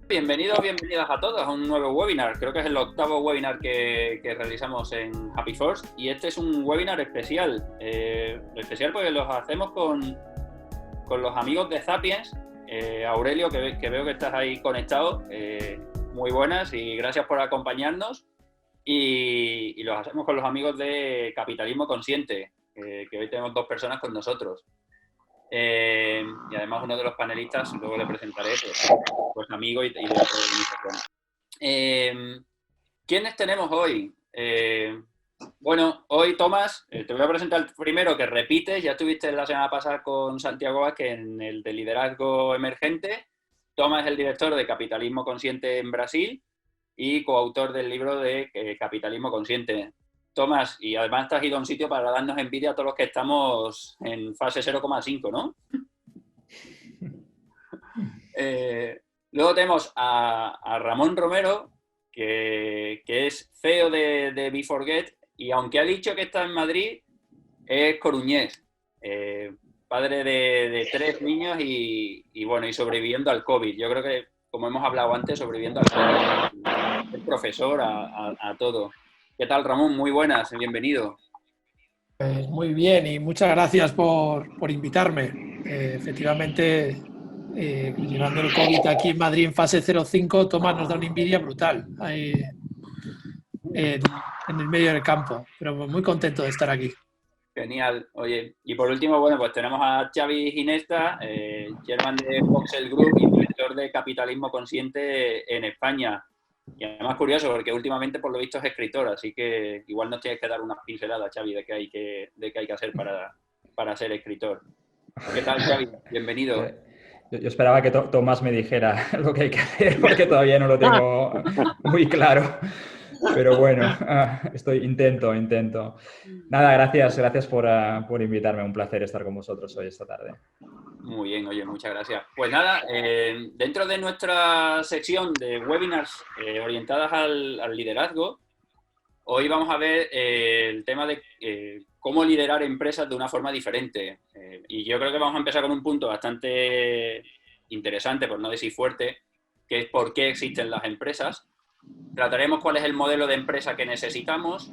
Bienvenidos, bienvenidas a todos a un nuevo webinar. Creo que es el octavo webinar que realizamos en Happy Force y este es un webinar especial. Especial porque los hacemos con los amigos de Zapiens. Aurelio, que veo que estás ahí conectado. Muy buenas y gracias por acompañarnos. Y los hacemos con los amigos de Capitalismo Consciente, que hoy tenemos dos personas con nosotros. Y además uno de los panelistas, luego le presentaré, pues amigo y de otra organización. ¿Quiénes tenemos hoy? Bueno, hoy Tomás, te voy a presentar primero que repites, ya estuviste la semana pasada con Santiago Vázquez en el de liderazgo emergente. Tomás es el director de Capitalismo Consciente en Brasil y coautor del libro de Capitalismo Consciente. Tomás, y además te has ido a un sitio para darnos envidia a todos los que estamos en fase 0,5, ¿no? Luego tenemos a Ramón Romero, que es CEO de Be4Get, y aunque ha dicho que está en Madrid, es coruñés. Padre de 3 niños y bueno, y sobreviviendo al COVID. Yo creo que, como hemos hablado antes, sobreviviendo al COVID, es profesor a todo. ¿Qué tal, Ramón? Muy buenas, bienvenido. Pues muy bien y muchas gracias por invitarme. Efectivamente, llevando el COVID aquí en Madrid en fase 0,5, Tomás nos da una envidia brutal ahí en el medio del campo, pero muy contento de estar aquí. Genial. Oye, y por último, bueno, pues tenemos a Xavi Ginesta, chairman de Voxel Group y director de Capitalismo Consciente en España. Y además curioso, porque últimamente por lo visto es escritor, así que igual nos tienes que dar unas pinceladas, Xavi, de qué hay que hacer para ser escritor. ¿Qué tal, Xavi? Bienvenido. Yo esperaba que Tomás me dijera lo que hay que hacer, porque todavía no lo tengo muy claro. Pero bueno, intento. Nada, gracias por invitarme. Un placer estar con vosotros hoy, esta tarde. Muy bien, oye, muchas gracias. Pues nada, dentro de nuestra sección de webinars orientadas al liderazgo, hoy vamos a ver el tema de cómo liderar empresas de una forma diferente. Y yo creo que vamos a empezar con un punto bastante interesante, por no decir fuerte, que es por qué existen las empresas. Trataremos cuál es el modelo de empresa que necesitamos,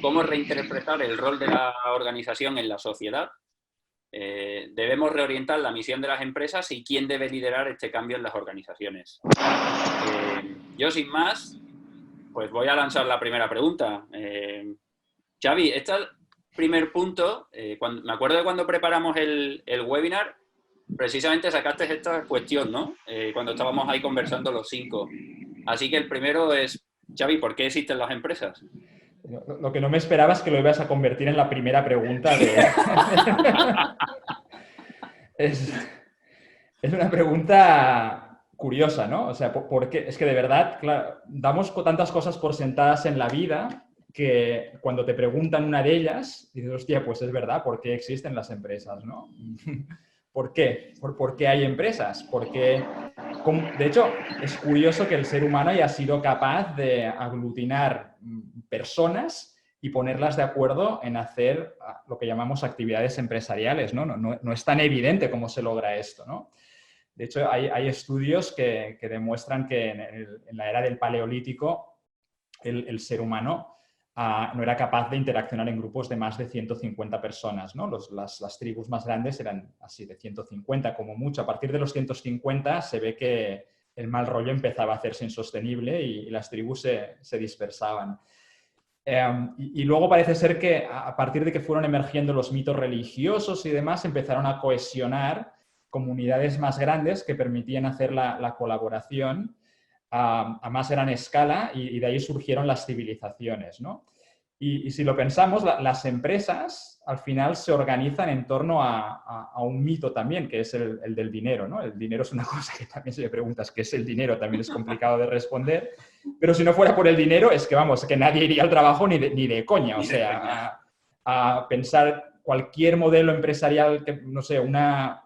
cómo reinterpretar el rol de la organización en la sociedad. Debemos reorientar la misión de las empresas y quién debe liderar este cambio en las organizaciones. Yo, sin más, pues voy a lanzar la primera pregunta. Xavi, este primer punto, me acuerdo de cuando preparamos el webinar, precisamente sacaste esta cuestión, ¿no? Cuando estábamos ahí conversando los 5. Así que el primero es, Xavi, ¿por qué existen las empresas? Lo que no me esperaba es que lo ibas a convertir en la primera pregunta de... Es una pregunta curiosa, ¿no? O sea, ¿por qué? Es que de verdad, claro, damos tantas cosas por sentadas en la vida que cuando te preguntan una de ellas, dices, hostia, pues es verdad, ¿por qué existen las empresas, no? ¿Por qué? ¿Por qué hay empresas? Porque, de hecho, es curioso que el ser humano haya sido capaz de aglutinar personas y ponerlas de acuerdo en hacer lo que llamamos actividades empresariales, ¿no? No es tan evidente cómo se logra esto, ¿no? De hecho, hay estudios que demuestran que en la era del Paleolítico el ser humano no era capaz de interaccionar en grupos de más de 150 personas, ¿no? Las tribus más grandes eran así, de 150 como mucho. A partir de los 150 se ve que el mal rollo empezaba a hacerse insostenible y las tribus se dispersaban. Y luego parece ser que a partir de que fueron emergiendo los mitos religiosos y demás, empezaron a cohesionar comunidades más grandes que permitían hacer la colaboración a más gran escala y de ahí surgieron las civilizaciones, ¿no? Y si lo pensamos, las empresas al final se organizan en torno a un mito también, que es el del dinero, ¿no? El dinero es una cosa que también, si me preguntas qué es el dinero, también es complicado de responder, pero si no fuera por el dinero es que, vamos, que nadie iría al trabajo ni de coña, o sea, a pensar cualquier modelo empresarial, que, no sé, una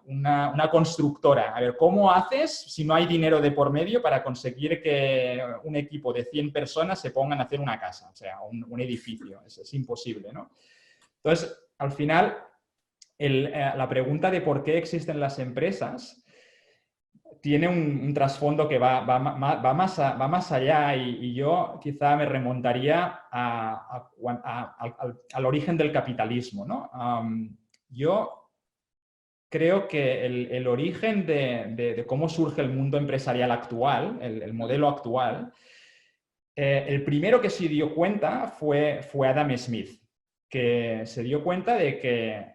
constructora. A ver, ¿cómo haces si no hay dinero de por medio para conseguir que un equipo de 100 personas se pongan a hacer una casa? O sea, un edificio. Es imposible, ¿no? Entonces, al final, la pregunta de por qué existen las empresas tiene un trasfondo que va más allá y yo quizá me remontaría al origen del capitalismo, ¿no? Yo creo que el origen de cómo surge el mundo empresarial actual, el modelo actual, el primero que se dio cuenta fue Adam Smith, que se dio cuenta de que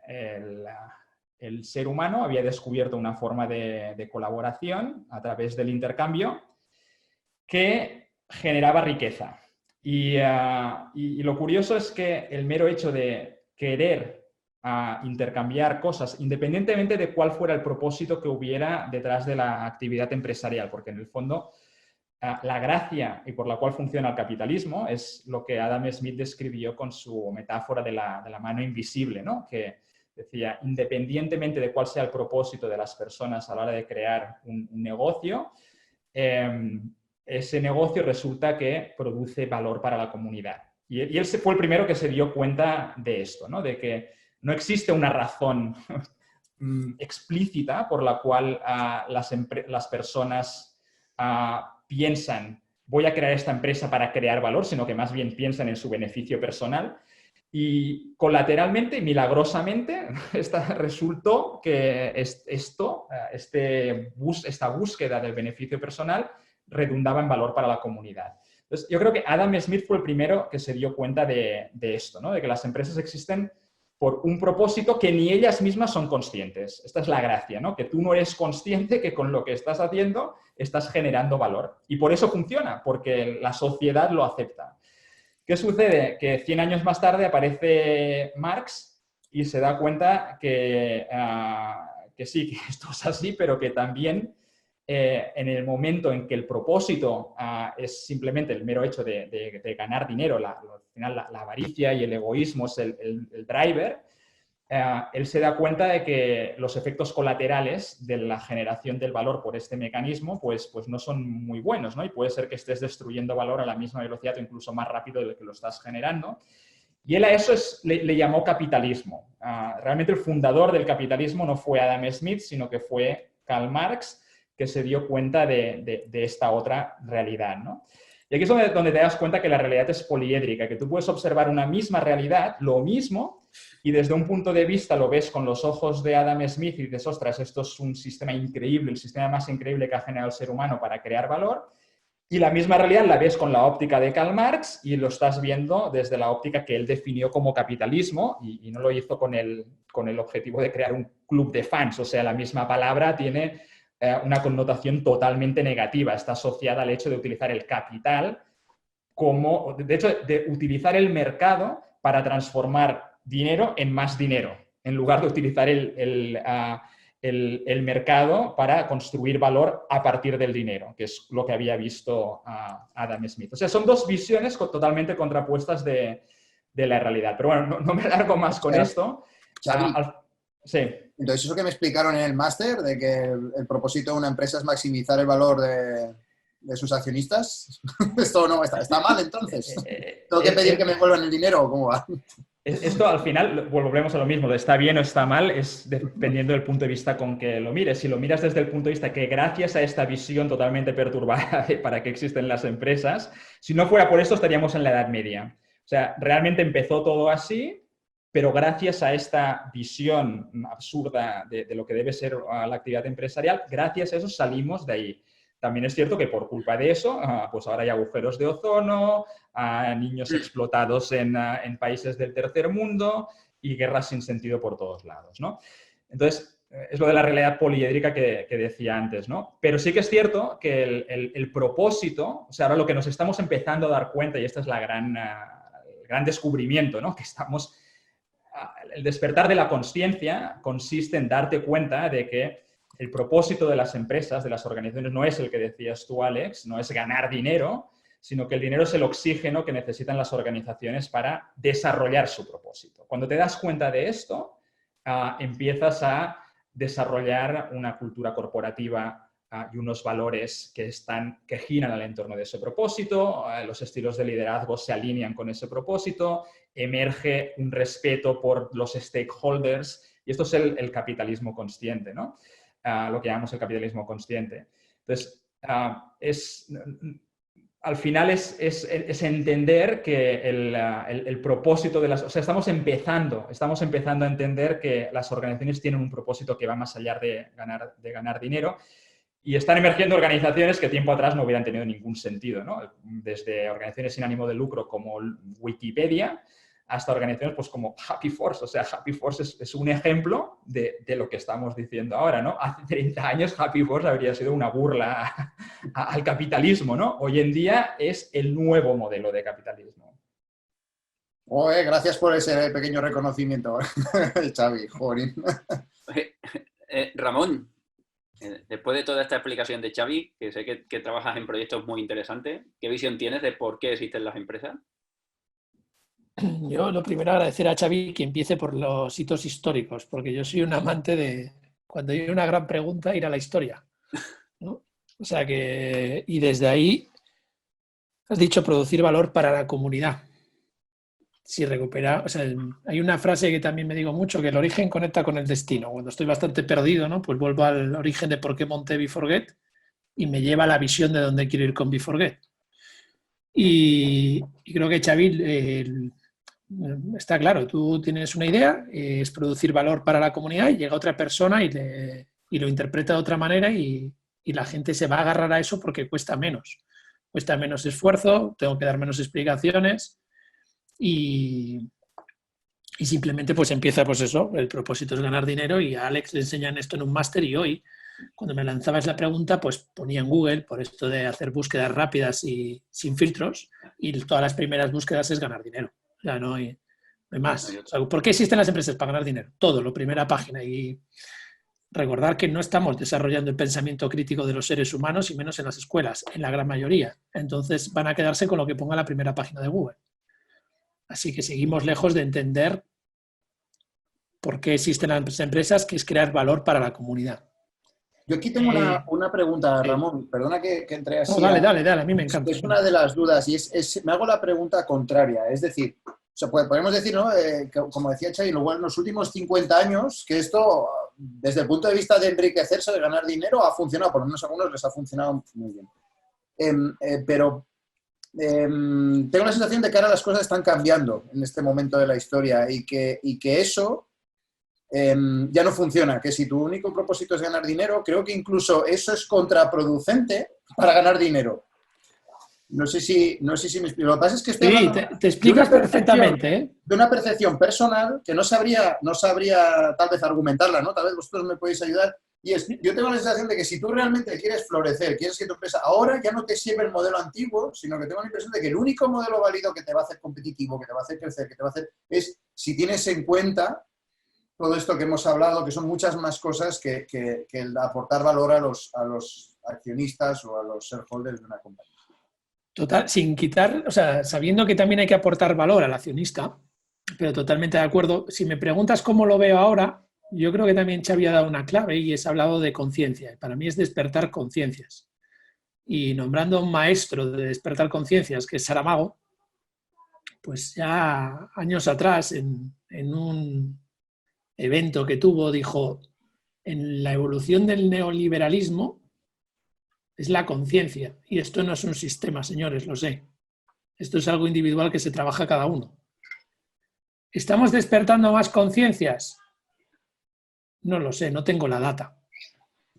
el ser humano había descubierto una forma de colaboración a través del intercambio que generaba riqueza. Y lo curioso es que el mero hecho de querer intercambiar cosas, independientemente de cuál fuera el propósito que hubiera detrás de la actividad empresarial, porque en el fondo la gracia y por la cual funciona el capitalismo es lo que Adam Smith describió con su metáfora de la mano invisible, ¿no? Que decía, independientemente de cuál sea el propósito de las personas a la hora de crear un negocio, ese negocio resulta que produce valor para la comunidad. Y él fue el primero que se dio cuenta de esto, ¿no? De que no existe una razón explícita por la cual las personas piensan voy a crear esta empresa para crear valor, sino que más bien piensan en su beneficio personal. Y colateralmente, milagrosamente, resultó que esta búsqueda del beneficio personal redundaba en valor para la comunidad. Entonces, yo creo que Adam Smith fue el primero que se dio cuenta de esto, ¿no? De que las empresas existen por un propósito que ni ellas mismas son conscientes. Esta es la gracia, ¿no? Que tú no eres consciente que con lo que estás haciendo estás generando valor. Y por eso funciona, porque la sociedad lo acepta. ¿Qué sucede? Que 100 años más tarde aparece Marx y se da cuenta que sí, que esto es así, pero que también en el momento en que el propósito es simplemente el mero hecho de ganar dinero, al final la avaricia y el egoísmo es el driver, él se da cuenta de que los efectos colaterales de la generación del valor por este mecanismo pues no son muy buenos, ¿no? Y puede ser que estés destruyendo valor a la misma velocidad o incluso más rápido de lo que lo estás generando. Y él a eso le llamó capitalismo. Realmente el fundador del capitalismo no fue Adam Smith, sino que fue Karl Marx, que se dio cuenta de esta otra realidad, ¿no? Y aquí es donde te das cuenta que la realidad es poliédrica, que tú puedes observar una misma realidad, lo mismo, y desde un punto de vista lo ves con los ojos de Adam Smith y dices, ostras, esto es un sistema increíble, el sistema más increíble que ha generado el ser humano para crear valor, y la misma realidad la ves con la óptica de Karl Marx y lo estás viendo desde la óptica que él definió como capitalismo y no lo hizo con el objetivo de crear un club de fans, o sea, la misma palabra tiene una connotación totalmente negativa, está asociada al hecho de utilizar el capital como, de hecho, de utilizar el mercado para transformar dinero en más dinero, en lugar de utilizar el mercado para construir valor a partir del dinero, que es lo que había visto Adam Smith. O sea, son dos visiones totalmente contrapuestas de la realidad. Pero bueno, no me alargo más con esto. Sí. Entonces, eso que me explicaron en el máster, de que el propósito de una empresa es maximizar el valor de sus accionistas, esto no está mal, entonces. ¿Tengo que pedir que me devuelvan el dinero o cómo va? Esto al final, volvemos a lo mismo, de está bien o está mal, es dependiendo del punto de vista con que lo mires. Si lo miras desde el punto de vista que gracias a esta visión totalmente perturbada de para qué existen las empresas, si no fuera por esto estaríamos en la Edad Media. O sea, realmente empezó todo así, pero gracias a esta visión absurda de lo que debe ser la actividad empresarial, gracias a eso salimos de ahí. También es cierto que por culpa de eso, pues ahora hay agujeros de ozono, niños explotados en países del tercer mundo y guerras sin sentido por todos lados, ¿no? Entonces, es lo de la realidad poliédrica que decía antes, ¿no? Pero sí que es cierto que el propósito, o sea, ahora lo que nos estamos empezando a dar cuenta, y este es el gran descubrimiento, ¿no? Que estamos... El despertar de la consciencia consiste en darte cuenta de que el propósito de las empresas, de las organizaciones, no es el que decías tú, Alex, no es ganar dinero, sino que el dinero es el oxígeno que necesitan las organizaciones para desarrollar su propósito. Cuando te das cuenta de esto, empiezas a desarrollar una cultura corporativa y unos valores que giran al entorno de ese propósito, los estilos de liderazgo se alinean con ese propósito, emerge un respeto por los stakeholders y esto es el capitalismo consciente, ¿no? lo que llamamos el capitalismo consciente. Entonces, al final es entender que el propósito de las... O sea, estamos empezando a entender que las organizaciones tienen un propósito que va más allá de ganar dinero, y están emergiendo organizaciones que tiempo atrás no hubieran tenido ningún sentido, ¿no? Desde organizaciones sin ánimo de lucro como Wikipedia hasta organizaciones pues, como Happy Force. O sea, Happy Force es un ejemplo de lo que estamos diciendo ahora, ¿no? Hace 30 años Happy Force habría sido una burla al capitalismo, ¿no? Hoy en día es el nuevo modelo de capitalismo. Gracias por ese pequeño reconocimiento, Xavi. Joder. Ramón, después de toda esta explicación de Xavi, que sé que trabajas en proyectos muy interesantes, ¿qué visión tienes de por qué existen las empresas? Yo lo primero agradecer a Xavi que empiece por los hitos históricos, porque yo soy un amante de, cuando hay una gran pregunta, ir a la historia, ¿no? O sea que, y desde ahí has dicho producir valor para la comunidad. Si recupera, o sea, hay una frase que también me digo mucho, que el origen conecta con el destino. Cuando estoy bastante perdido, ¿no? Pues vuelvo al origen de por qué monté Be4Get y me lleva a la visión de dónde quiero ir con Be4Get. Y creo que Xavi, está claro, tú tienes una idea, es producir valor para la comunidad, y llega otra persona y lo interpreta de otra manera, y la gente se va a agarrar a eso porque cuesta menos esfuerzo, tengo que dar menos explicaciones, y simplemente pues empieza pues eso, el propósito es ganar dinero, y a Alex le enseñan esto en un máster, y hoy cuando me lanzabas la pregunta pues ponía en Google por esto de hacer búsquedas rápidas y sin filtros, y todas las primeras búsquedas es ganar dinero. O sea, no hay más. O sea, ¿por qué existen las empresas? Para ganar dinero. Todo, la primera página. Y recordar que no estamos desarrollando el pensamiento crítico de los seres humanos, y menos en las escuelas, en la gran mayoría. Entonces van a quedarse con lo que ponga la primera página de Google. Así que seguimos lejos de entender por qué existen las empresas, que es crear valor para la comunidad. Yo aquí tengo una pregunta, Ramón. Perdona que entre así. No, dale, a mí me encanta. Es una de las dudas, y me hago la pregunta contraria. Es decir, o sea, podemos decir, ¿no? Como decía Xavi, en los últimos 50 años, que esto, desde el punto de vista de enriquecerse, de ganar dinero, ha funcionado. Por lo menos a algunos les ha funcionado muy bien. Pero tengo la sensación de que ahora las cosas están cambiando en este momento de la historia, y que eso ya no funciona, que si tu único propósito es ganar dinero, creo que incluso eso es contraproducente para ganar dinero. No sé si me explico. Lo que pasa es que estoy hablando te explicas perfectamente, ¿eh? De una percepción personal que no sabría tal vez argumentarla, ¿no? Tal vez vosotros me podéis ayudar. Y yo tengo la sensación de que si tú realmente quieres florecer, quieres que tu empresa ahora ya no te sirve el modelo antiguo, sino que tengo la impresión de que el único modelo válido que te va a hacer competitivo, que te va a hacer crecer, que te va a hacer, es si tienes en cuenta todo esto que hemos hablado, que son muchas más cosas que el aportar valor a los accionistas o a los shareholders de una compañía. Total, sin quitar, o sea, sabiendo que también hay que aportar valor al accionista, pero totalmente de acuerdo. Si me preguntas cómo lo veo ahora, yo creo que también Xavi ha dado una clave, y es hablado de conciencia. Para mí es despertar conciencias. Y nombrando a un maestro de despertar conciencias, que es Saramago, pues ya años atrás, en un evento que tuvo, dijo: en la evolución del neoliberalismo es la conciencia, y esto no es un sistema, señores, lo sé. Esto es algo individual que se trabaja cada uno. ¿Estamos despertando más conciencias? No lo sé, no tengo la data,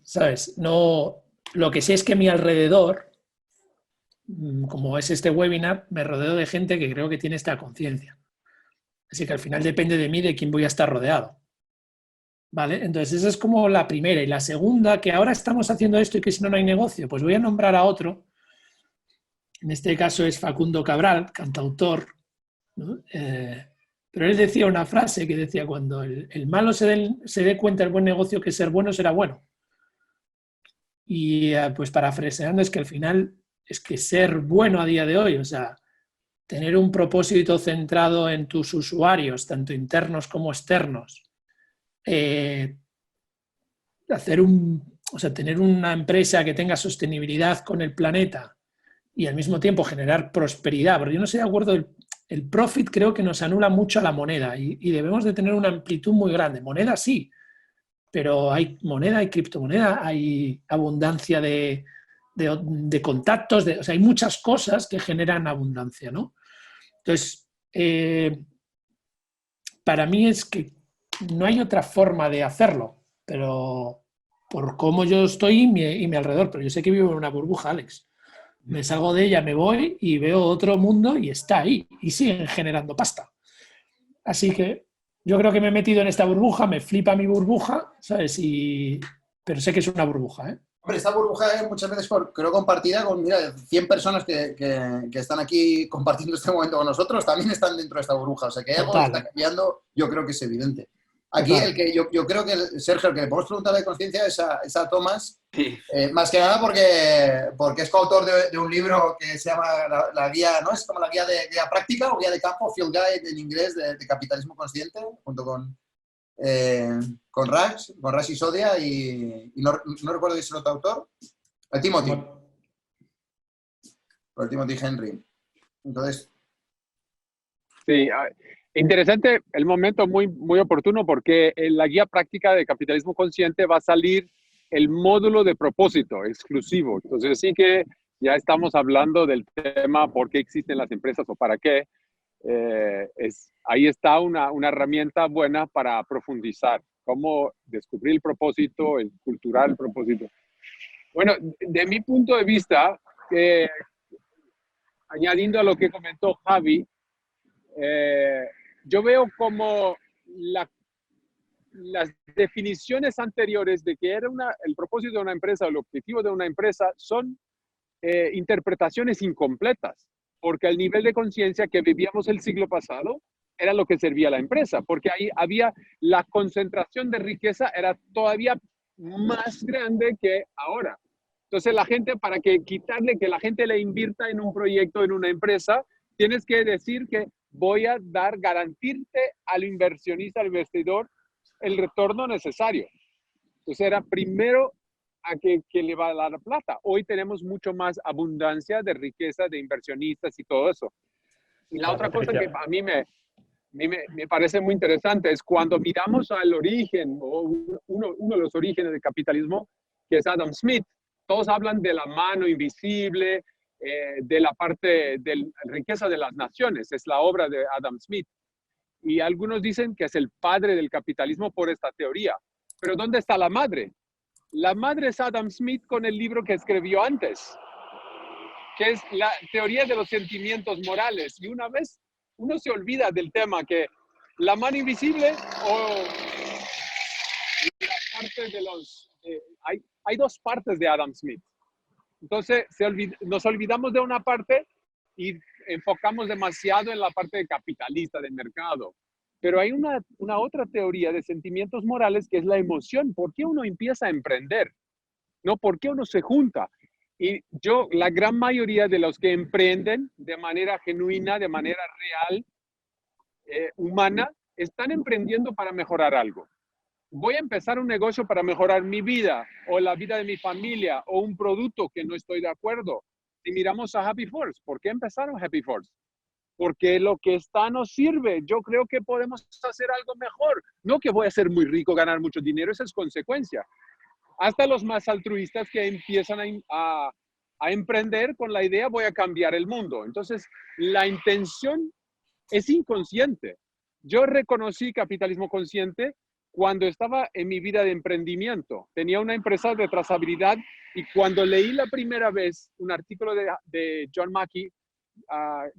¿sabes? No, lo que sé es que a mi alrededor, como es este webinar, me rodeo de gente que creo que tiene esta conciencia. Así que al final depende de mí de quién voy a estar rodeado. ¿Vale? Entonces esa es como la primera. Y la segunda, que ahora estamos haciendo esto y que si no, no hay negocio, pues voy a nombrar a otro. En este caso es Facundo Cabral, cantautor, ¿no? Pero él decía una frase que decía: cuando el malo se dé cuenta del buen negocio, que ser bueno será bueno. Y pues parafraseando, es que al final es que ser bueno a día de hoy, o sea, tener un propósito centrado en tus usuarios, tanto internos como externos, tener una empresa que tenga sostenibilidad con el planeta y al mismo tiempo generar prosperidad, porque yo no estoy de acuerdo, el profit creo que nos anula mucho a la moneda, y debemos de tener una amplitud muy grande. Moneda sí, pero hay moneda, hay criptomoneda, hay abundancia de contactos, o sea, hay muchas cosas que generan abundancia, ¿no? Entonces, para mí es que no hay otra forma de hacerlo, pero por cómo yo estoy y mi alrededor, pero yo sé que vivo en una burbuja, Alex. Me salgo de ella, me voy y veo otro mundo y está ahí y siguen generando pasta. Así que yo creo que me he metido en esta burbuja, me flipa mi burbuja, ¿sabes? Pero sé que es una burbuja, ¿eh? Hombre, esta burbuja es muchas veces creo compartida con, mira, 100 personas que están aquí compartiendo este momento con nosotros, también están dentro de esta burbuja. O sea, que hay algo que está cambiando, yo creo que es evidente. Aquí Total. el que yo creo que, Sergio, el que le podemos preguntar de conciencia es a Tomás, Sí. más que nada porque es coautor de un libro que se llama la guía, ¿no? Es como la guía de guía práctica o guía de campo, Field Guide en inglés, de capitalismo consciente, junto con Raj Sisodia y no recuerdo si es el otro autor, el Timothy Henry. Entonces... Sí, interesante el momento, muy, muy oportuno, porque en la guía práctica de capitalismo consciente va a salir el módulo de propósito exclusivo. Entonces sí que ya estamos hablando del tema por qué existen las empresas o para qué. Ahí está una herramienta buena para profundizar, cómo descubrir el propósito, el cultural propósito. Bueno, de mi punto de vista, añadiendo a lo que comentó Javi, yo veo como las definiciones anteriores de que era el propósito de una empresa o el objetivo de una empresa son interpretaciones incompletas, porque el nivel de conciencia que vivíamos el siglo pasado era lo que servía a la empresa, porque ahí había la concentración de riqueza, era todavía más grande que ahora. Entonces la gente, para quitarle que la gente le invierta en un proyecto, en una empresa, tienes que decir que voy a garantizarte al inversionista, al investidor, el retorno necesario. Entonces era primero a que le va a dar plata. Hoy tenemos mucho más abundancia de riqueza, de inversionistas y todo eso. Y la otra cosa que a mí me parece muy interesante es cuando miramos al origen, o uno de los orígenes del capitalismo, que es Adam Smith. Todos hablan de la mano invisible, de la parte de la riqueza de las naciones. Es la obra de Adam Smith. Y algunos dicen que es el padre del capitalismo por esta teoría. Pero ¿dónde está la madre? La madre es Adam Smith con el libro que escribió antes, que es la teoría de los sentimientos morales. Y una vez uno se olvida del tema que la mano invisible o la parte de los... hay dos partes de Adam Smith. Entonces nos olvidamos de una parte y enfocamos demasiado en la parte capitalista del mercado. Pero hay una otra teoría de sentimientos morales que es la emoción. ¿Por qué uno empieza a emprender? ¿No? ¿Por qué uno se junta? Y la gran mayoría de los que emprenden de manera genuina, de manera real, humana, están emprendiendo para mejorar algo. Voy a empezar un negocio para mejorar mi vida o la vida de mi familia o un producto que no estoy de acuerdo. Si miramos a Happy Force, ¿por qué empezaron Happy Force? Porque lo que está nos sirve. Yo creo que podemos hacer algo mejor. No que voy a ser muy rico, ganar mucho dinero, esa es consecuencia. Hasta los más altruistas que empiezan a emprender con la idea voy a cambiar el mundo. Entonces, la intención es inconsciente. Yo reconocí capitalismo consciente cuando estaba en mi vida de emprendimiento. Tenía una empresa de trazabilidad y cuando leí la primera vez un artículo de John Mackey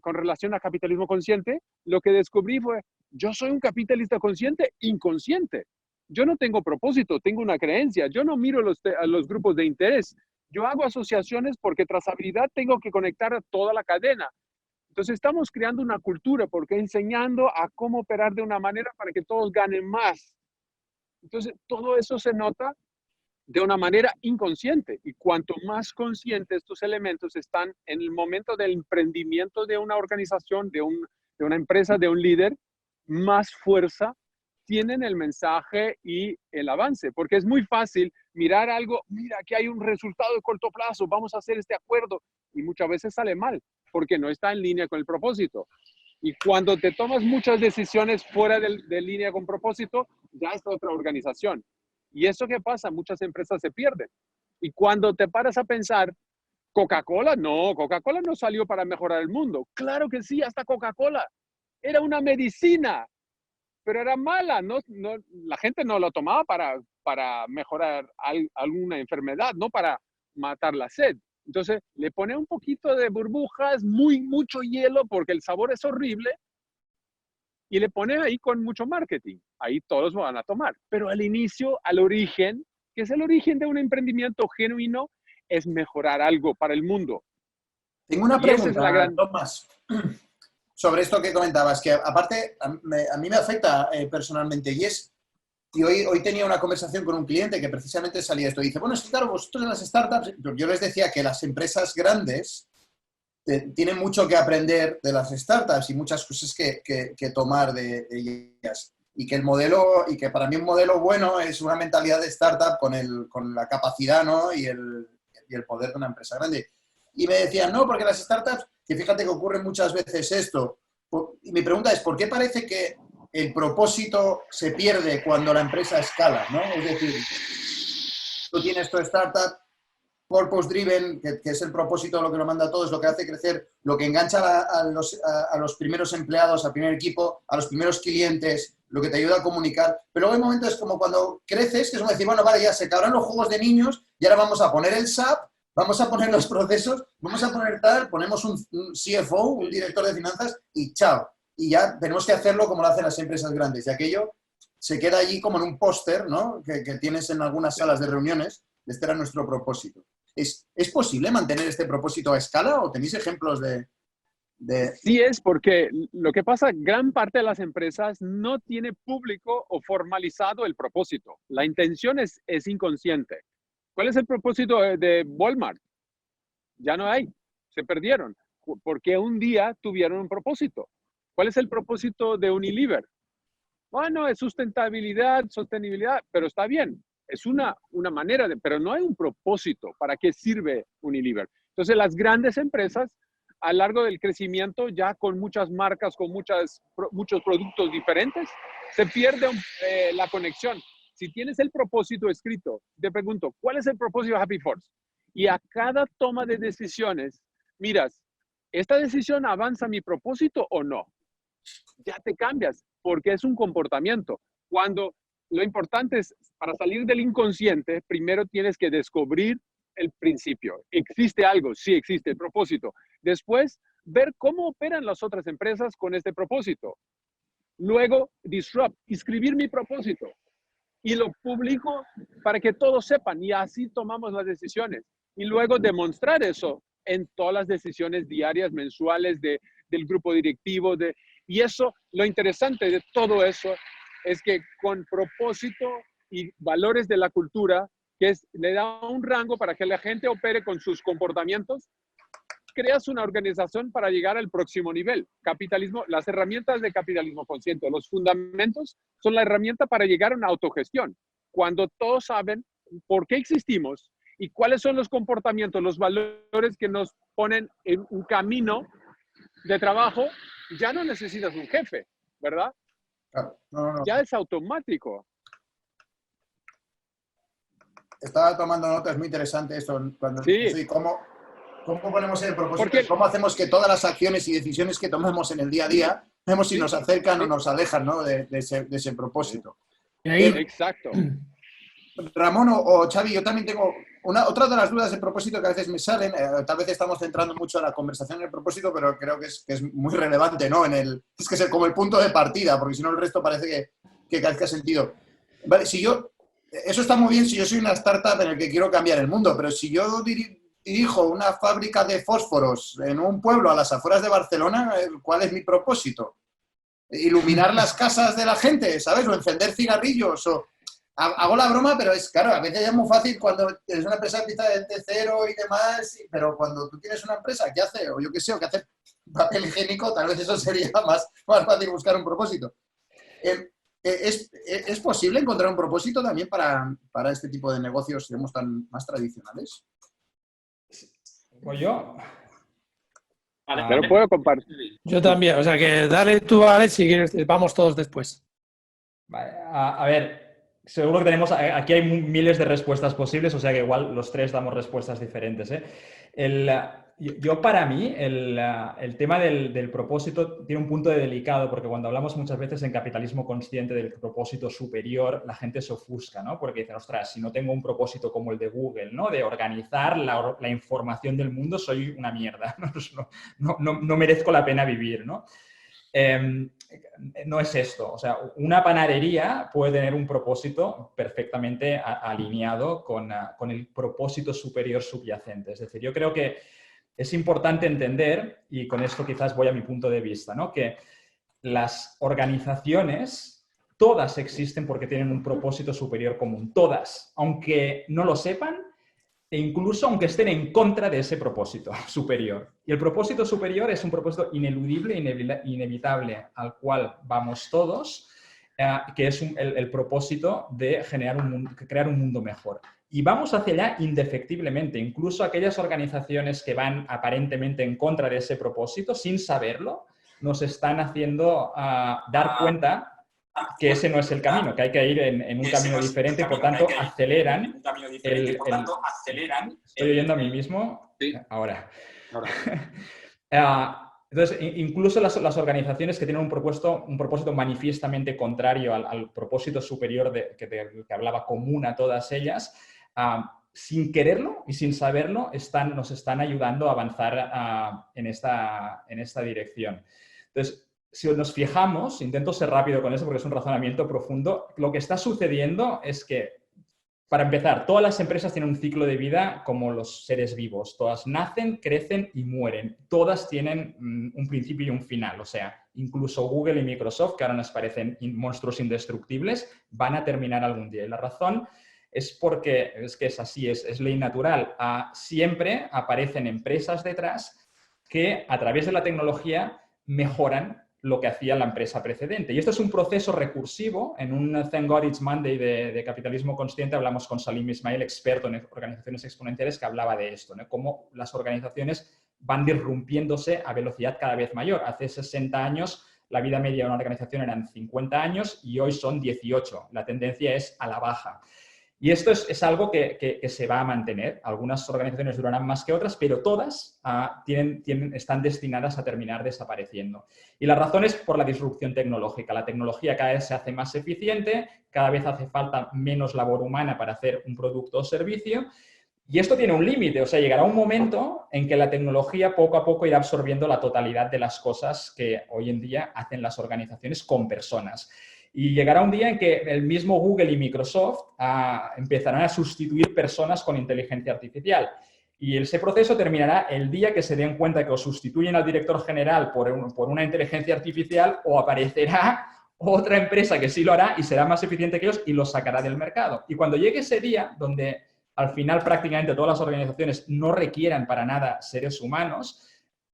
con relación a capitalismo consciente, lo que descubrí fue, yo soy un capitalista consciente inconsciente. Yo no tengo propósito, tengo una creencia. Yo no miro a los grupos de interés. Yo hago asociaciones porque trazabilidad tengo que conectar a toda la cadena. Entonces estamos creando una cultura porque enseñando a cómo operar de una manera para que todos ganen más. Entonces todo eso se nota de una manera inconsciente. Y cuanto más conscientes estos elementos están en el momento del emprendimiento de una organización, de una empresa, de un líder, más fuerza tienen el mensaje y el avance. Porque es muy fácil mirar algo, mira, aquí hay un resultado de corto plazo, vamos a hacer este acuerdo. Y muchas veces sale mal, porque no está en línea con el propósito. Y cuando te tomas muchas decisiones fuera de línea con propósito, ya es otra organización. Y eso que pasa, muchas empresas se pierden. Y cuando te paras a pensar, Coca-Cola, no, Coca-Cola no salió para mejorar el mundo. Claro que sí, hasta Coca-Cola. Era una medicina, pero era mala. La gente no lo tomaba para mejorar alguna enfermedad, no para matar la sed. Entonces, le pone un poquito de burbujas, mucho hielo, porque el sabor es horrible, y le pone ahí con mucho marketing. Ahí todos lo van a tomar. Pero al inicio, al origen, que es el origen de un emprendimiento genuino, es mejorar algo para el mundo. Tengo una pregunta, es la gran... Tomás, sobre esto que comentabas, que aparte a mí me afecta personalmente, y hoy tenía una conversación con un cliente que precisamente salía esto. Dice, bueno, es que claro, vosotros en las startups, yo les decía que las empresas grandes tienen mucho que aprender de las startups y muchas cosas que tomar de ellas. Y que el modelo, y que para mí un modelo bueno es una mentalidad de startup con la capacidad, ¿no? y el poder de una empresa grande. Y me decían, no, porque las startups, que fíjate que ocurre muchas veces esto. Y mi pregunta es, ¿por qué parece que el propósito se pierde cuando la empresa escala, ¿no? Es decir, tú tienes tu startup purpose driven, que es el propósito, lo que lo manda a todos, lo que hace crecer, lo que engancha a los primeros empleados, al primer equipo, a los primeros clientes, lo que te ayuda a comunicar. Pero luego hay momentos como cuando creces, que es como decir, bueno, vale, ya se acabaron los juegos de niños y ahora vamos a poner el SAP, vamos a poner los procesos, vamos a poner tal, ponemos un CFO, un director de finanzas y chao. Y ya tenemos que hacerlo como lo hacen las empresas grandes. Y aquello se queda allí como en un póster, ¿no? que tienes en algunas salas de reuniones. Este era nuestro propósito. ¿Es posible mantener este propósito a escala o tenéis ejemplos de...? Sí es, porque lo que pasa, gran parte de las empresas no tiene público o formalizado el propósito. La intención es inconsciente. ¿Cuál es el propósito de Walmart? Ya no hay, se perdieron, porque un día tuvieron un propósito. ¿Cuál es el propósito de Unilever? Bueno, es sostenibilidad, pero está bien. Es una manera pero no hay un propósito. ¿Para qué sirve Unilever? Entonces, las grandes empresas, a lo largo del crecimiento, ya con muchas marcas, con muchos productos diferentes, se pierde la conexión. Si tienes el propósito escrito, te pregunto, ¿cuál es el propósito de Happy Force? Y a cada toma de decisiones, miras, ¿esta decisión avanza mi propósito o no? Ya te cambias, porque es un comportamiento. Cuando lo importante es, para salir del inconsciente, primero tienes que descubrir el principio. ¿Existe algo? Sí, existe el propósito. Después, ver cómo operan las otras empresas con este propósito. Luego, escribir mi propósito. Y lo publico para que todos sepan y así tomamos las decisiones. Y luego demostrar eso en todas las decisiones diarias, mensuales del grupo directivo. Y eso, lo interesante de todo eso es que con propósito y valores de la cultura, le da un rango para que la gente opere con sus comportamientos, creas una organización para llegar al próximo nivel. Capitalismo, las herramientas de capitalismo consciente, los fundamentos son la herramienta para llegar a una autogestión. Cuando todos saben por qué existimos y cuáles son los comportamientos, los valores que nos ponen en un camino de trabajo, ya no necesitas un jefe, ¿verdad? Claro. No. Ya es automático. Estaba tomando notas, es muy interesante esto. Sí. ¿Cómo ponemos el propósito? ¿Cómo hacemos que todas las acciones y decisiones que tomemos en el día a día, vemos si nos acercan o nos alejan, ¿no? de ese propósito? Exacto. Ramón o Xavi, yo también tengo otra de las dudas de propósito que a veces me salen. Tal vez estamos centrando mucho la conversación en el propósito, pero creo que es muy relevante, ¿no? Es que es como el punto de partida, porque si no el resto parece que carezca sentido. Vale, eso está muy bien si yo soy una startup en el que quiero cambiar el mundo, pero si yo dirijo una fábrica de fósforos en un pueblo a las afueras de Barcelona, ¿cuál es mi propósito? Iluminar las casas de la gente, ¿sabes? O encender cigarrillos, hago la broma, pero es claro, a veces es muy fácil cuando tienes una empresa que empieza desde cero y demás, pero cuando tú tienes una empresa que hace, o yo qué sé, o que hace papel higiénico, tal vez eso sería más fácil buscar un propósito. ¿Es posible encontrar un propósito también para este tipo de negocios, digamos, más tradicionales? Pues yo... Pero puedo compartir. Yo también, o sea que dale tú, Alex, si quieres, vamos todos después. Vale, a ver, seguro que tenemos, aquí hay miles de respuestas posibles, o sea que igual los tres damos respuestas diferentes, ¿eh? Yo para mí, el tema del propósito tiene un punto de delicado, porque cuando hablamos muchas veces en capitalismo consciente del propósito superior, la gente se ofusca, ¿no? Porque dicen, ostras, si no tengo un propósito como el de Google, ¿no? De organizar la información del mundo, soy una mierda, no merezco la pena vivir, ¿no? No es esto. O sea, una panadería puede tener un propósito perfectamente alineado con el propósito superior subyacente. Es decir, yo creo que es importante entender, y con esto quizás voy a mi punto de vista, ¿no? Que las organizaciones, todas existen porque tienen un propósito superior común. Todas, aunque no lo sepan, e incluso aunque estén en contra de ese propósito superior. Y el propósito superior es un propósito ineludible e inevitable al cual vamos todos, que es el propósito de crear un mundo mejor. Y vamos hacia allá indefectiblemente. Incluso aquellas organizaciones que van aparentemente en contra de ese propósito, sin saberlo, nos están haciendo dar cuenta que ese no es el camino, que hay que ir en un camino diferente y por tanto aceleran ¿Estoy oyendo a mí mismo? Sí. Ahora. Entonces, incluso las organizaciones que tienen un propósito manifiestamente contrario al propósito superior que hablaba común a todas ellas, sin quererlo y sin saberlo, nos están ayudando a avanzar en esta dirección. Entonces, si nos fijamos, intento ser rápido con eso porque es un razonamiento profundo, lo que está sucediendo es que, para empezar, todas las empresas tienen un ciclo de vida como los seres vivos. Todas nacen, crecen y mueren. Todas tienen un principio y un final. O sea, incluso Google y Microsoft, que ahora nos parecen monstruos indestructibles, van a terminar algún día. Y la razón es porque es que es así, es ley natural. Siempre aparecen empresas detrás que a través de la tecnología mejoran lo que hacía la empresa precedente. Y esto es un proceso recursivo. En un Thank God It's Monday de capitalismo consciente hablamos con Salim Ismail, experto en organizaciones exponenciales, que hablaba de esto, ¿no? Cómo las organizaciones van disrumpiéndose a velocidad cada vez mayor. Hace 60 años la vida media de una organización eran 50 años y hoy son 18. La tendencia es a la baja. Y esto es algo que se va a mantener. Algunas organizaciones durarán más que otras, pero todas están destinadas a terminar desapareciendo. Y la razón es por la disrupción tecnológica. La tecnología cada vez se hace más eficiente, cada vez hace falta menos labor humana para hacer un producto o servicio. Y esto tiene un límite, o sea, llegará un momento en que la tecnología poco a poco irá absorbiendo la totalidad de las cosas que hoy en día hacen las organizaciones con personas. Y llegará un día en que el mismo Google y Microsoft empezarán a sustituir personas con inteligencia artificial. Y ese proceso terminará el día que se den cuenta que o sustituyen al director general por una inteligencia artificial o aparecerá otra empresa que sí lo hará y será más eficiente que ellos y los sacará del mercado. Y cuando llegue ese día, donde al final prácticamente todas las organizaciones no requieran para nada seres humanos,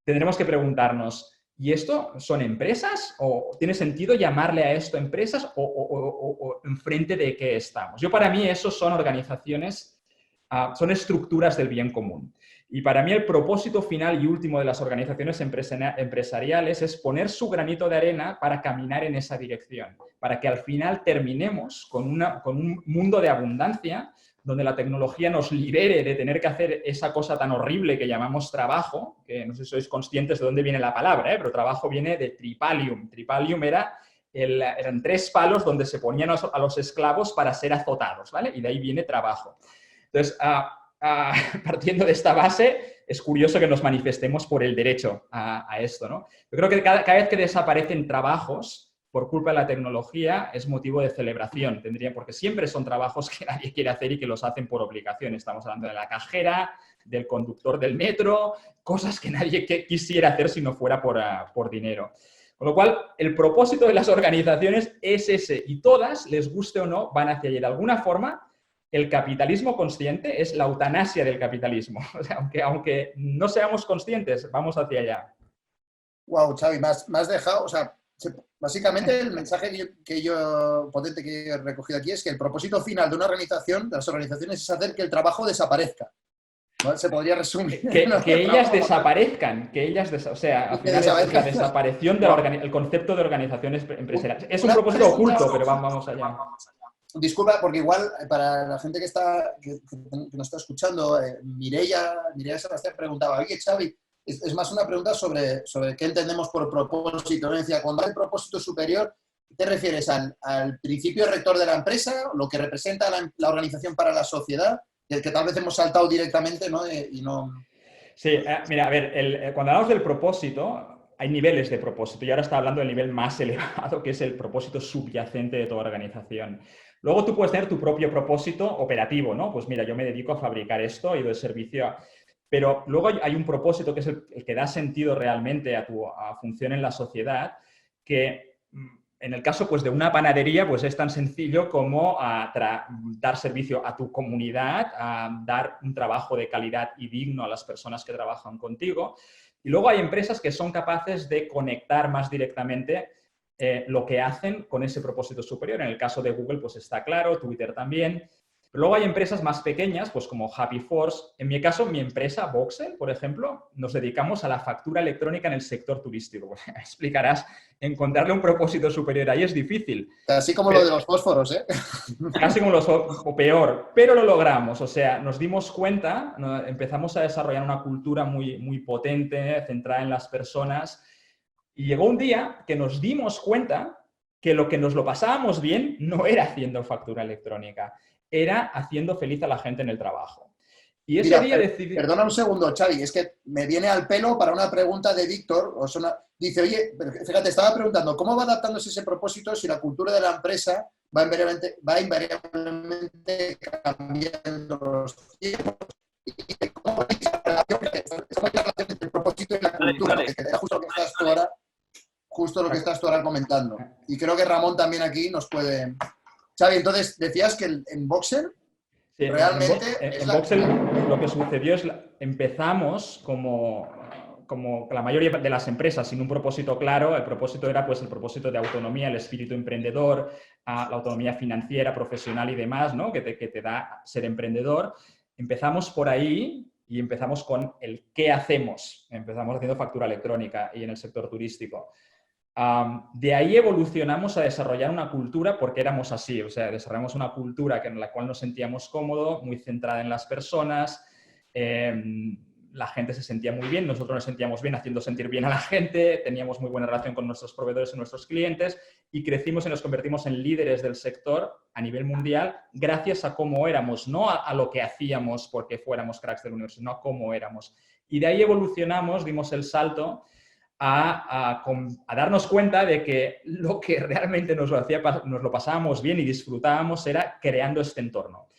tendremos que preguntarnos, ¿y esto son empresas? ¿O tiene sentido llamarle a esto empresas? ¿O enfrente de qué estamos? Para mí, eso son organizaciones, son estructuras del bien común. Y para mí el propósito final y último de las organizaciones empresariales es poner su granito de arena para caminar en esa dirección, para que al final terminemos con un mundo de abundancia donde la tecnología nos libere de tener que hacer esa cosa tan horrible que llamamos trabajo, que no sé si sois conscientes de dónde viene la palabra, pero trabajo viene de tripalium. Tripalium eran 3 palos donde se ponían a los esclavos para ser azotados, ¿vale? Y de ahí viene trabajo. Entonces, partiendo de esta base, es curioso que nos manifestemos por el derecho a esto, ¿no? Yo creo que cada vez que desaparecen trabajos por culpa de la tecnología es motivo de celebración, porque siempre son trabajos que nadie quiere hacer y que los hacen por obligación. Estamos hablando de la cajera, del conductor del metro, cosas que nadie quisiera hacer si no fuera por dinero. Con lo cual, el propósito de las organizaciones es ese, y todas, les guste o no, van hacia allí. De alguna forma, el capitalismo consciente es la eutanasia del capitalismo. O sea, aunque no seamos conscientes, vamos hacia allá. Wow, Xavi, me has dejado, o sea, básicamente el mensaje potente que he recogido aquí es que el propósito final de una organización, de las organizaciones, es hacer que el trabajo desaparezca. ¿Vale? Se podría resumir. Que ellas desaparezcan, o sea, al final es la desaparición del concepto de organizaciones empresariales. Es un propósito oculto, pero vamos allá. disculpa, porque igual para la gente que nos está escuchando, Mireia Sebastián preguntaba, oye, Xavi, es más una pregunta sobre qué entendemos por propósito. Me decía, cuando hay propósito superior, ¿te refieres al principio rector de la empresa, lo que representa la organización para la sociedad, que tal vez hemos saltado directamente, ¿no? Sí, mira, a ver, cuando hablamos del propósito, hay niveles de propósito. Y ahora está hablando del nivel más elevado, que es el propósito subyacente de toda organización. Luego tú puedes tener tu propio propósito operativo, ¿no? Pues mira, yo me dedico a fabricar esto y doy servicio a... Pero luego hay un propósito que es el que da sentido realmente a tu función en la sociedad, que en el caso pues, de una panadería pues, es tan sencillo como dar servicio a tu comunidad, dar un trabajo de calidad y digno a las personas que trabajan contigo. Y luego hay empresas que son capaces de conectar más directamente lo que hacen con ese propósito superior. En el caso de Google pues está claro, Twitter también. Pero luego hay empresas más pequeñas, pues como Happy Force. En mi caso, mi empresa, Voxel, por ejemplo, nos dedicamos a la factura electrónica en el sector turístico. Pues, explicarás, encontrarle un propósito superior ahí es difícil. Así como lo de los fósforos, ¿eh? Casi como o peor, pero lo logramos. O sea, nos dimos cuenta, empezamos a desarrollar una cultura muy, muy potente, centrada en las personas. Y llegó un día que nos dimos cuenta que lo que nos lo pasábamos bien no era haciendo factura electrónica, era haciendo feliz a la gente en el trabajo. Y ese día decidí... Perdona un segundo, Xavi, es que me viene al pelo para una pregunta de Víctor. Dice, oye, fíjate, estaba preguntando, ¿cómo va adaptándose ese propósito si la cultura de la empresa va invariablemente cambiando los tiempos? ¿Y cómo es la relación entre el propósito y la cultura? Vale. Que era justo lo que estás tú ahora comentando. Y creo que Ramón también aquí nos puede... Xavi, entonces, decías que en Voxel... Sí, realmente en Voxel lo que sucedió es empezamos como la mayoría de las empresas sin un propósito claro. El propósito era pues el propósito de autonomía, el espíritu emprendedor, la autonomía financiera, profesional y demás, ¿no? que te da ser emprendedor. Empezamos por ahí y empezamos con el qué hacemos. Empezamos haciendo factura electrónica y en el sector turístico. De ahí evolucionamos a desarrollar una cultura porque éramos así, o sea, desarrollamos una cultura en la cual nos sentíamos cómodos, muy centrada en las personas, la gente se sentía muy bien, nosotros nos sentíamos bien haciendo sentir bien a la gente, teníamos muy buena relación con nuestros proveedores y nuestros clientes y crecimos y nos convertimos en líderes del sector a nivel mundial gracias a cómo éramos, no a lo que hacíamos porque fuéramos cracks del universo, sino a cómo éramos. Y de ahí evolucionamos, dimos el salto a darnos cuenta de que lo que realmente nos lo pasábamos bien y disfrutábamos era creando este entorno.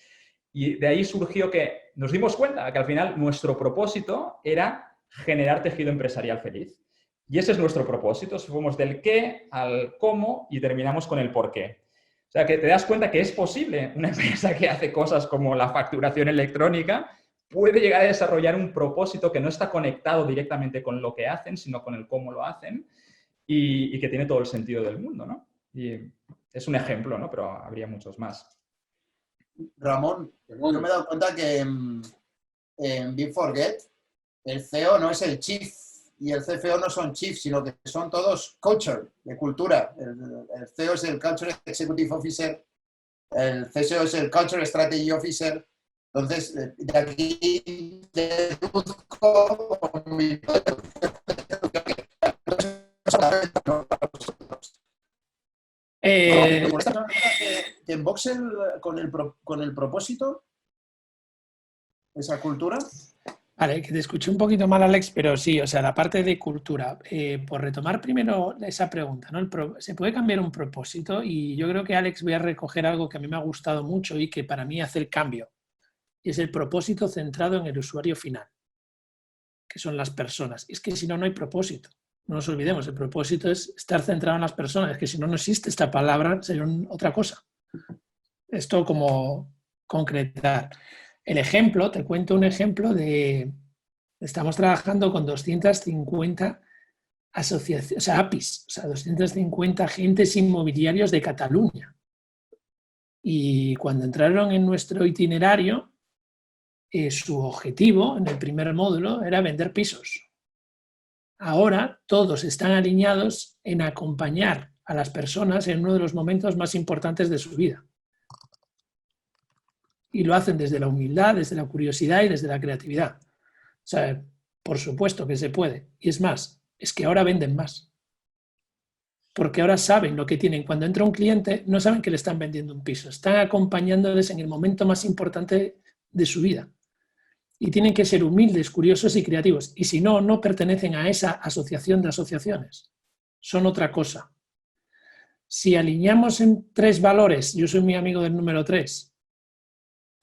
Y de ahí surgió que nos dimos cuenta que al final nuestro propósito era generar tejido empresarial feliz. Y ese es nuestro propósito. Fuimos del qué al cómo y terminamos con el por qué. O sea, que te das cuenta que es posible una empresa que hace cosas como la facturación electrónica puede llegar a desarrollar un propósito que no está conectado directamente con lo que hacen, sino con el cómo lo hacen y que tiene todo el sentido del mundo, ¿no? Y es un ejemplo, ¿no? Pero habría muchos más. Ramón, yo me he dado cuenta que en Big4Get el CEO no es el chief y el CFO no son chief, sino que son todos culture, de cultura. El CEO es el Culture Executive Officer, el CSO es el Culture Strategy Officer. Entonces, de aquí deduzco que en Voxel con el propósito, esa cultura. Vale, que te escuché un poquito mal, Alex, pero sí, o sea, la parte de cultura. Por retomar primero esa pregunta, ¿no? ¿Se puede cambiar un propósito? Y yo creo que, Alex, voy a recoger algo que a mí me ha gustado mucho y que para mí hace el cambio. Y es el propósito centrado en el usuario final, que son las personas. Es que si no, no hay propósito. No nos olvidemos, el propósito es estar centrado en las personas. Es que si no, no existe esta palabra, sería otra cosa. Esto como concretar. El ejemplo, te cuento un ejemplo de... Estamos trabajando con 250 asociaciones, o sea, APIs, o sea, 250 agentes inmobiliarios de Cataluña. Y cuando entraron en nuestro itinerario, su objetivo en el primer módulo era vender pisos. Ahora todos están alineados en acompañar a las personas en uno de los momentos más importantes de su vida. Y lo hacen desde la humildad, desde la curiosidad y desde la creatividad. O sea, por supuesto que se puede. Y es más, es que ahora venden más. Porque ahora saben lo que tienen. Cuando entra un cliente, no saben que le están vendiendo un piso. Están acompañándoles en el momento más importante de su vida. Y tienen que ser humildes, curiosos y creativos. Y si no, no pertenecen a esa asociación de asociaciones. Son otra cosa. Si alineamos en 3 valores, yo soy muy amigo del número 3,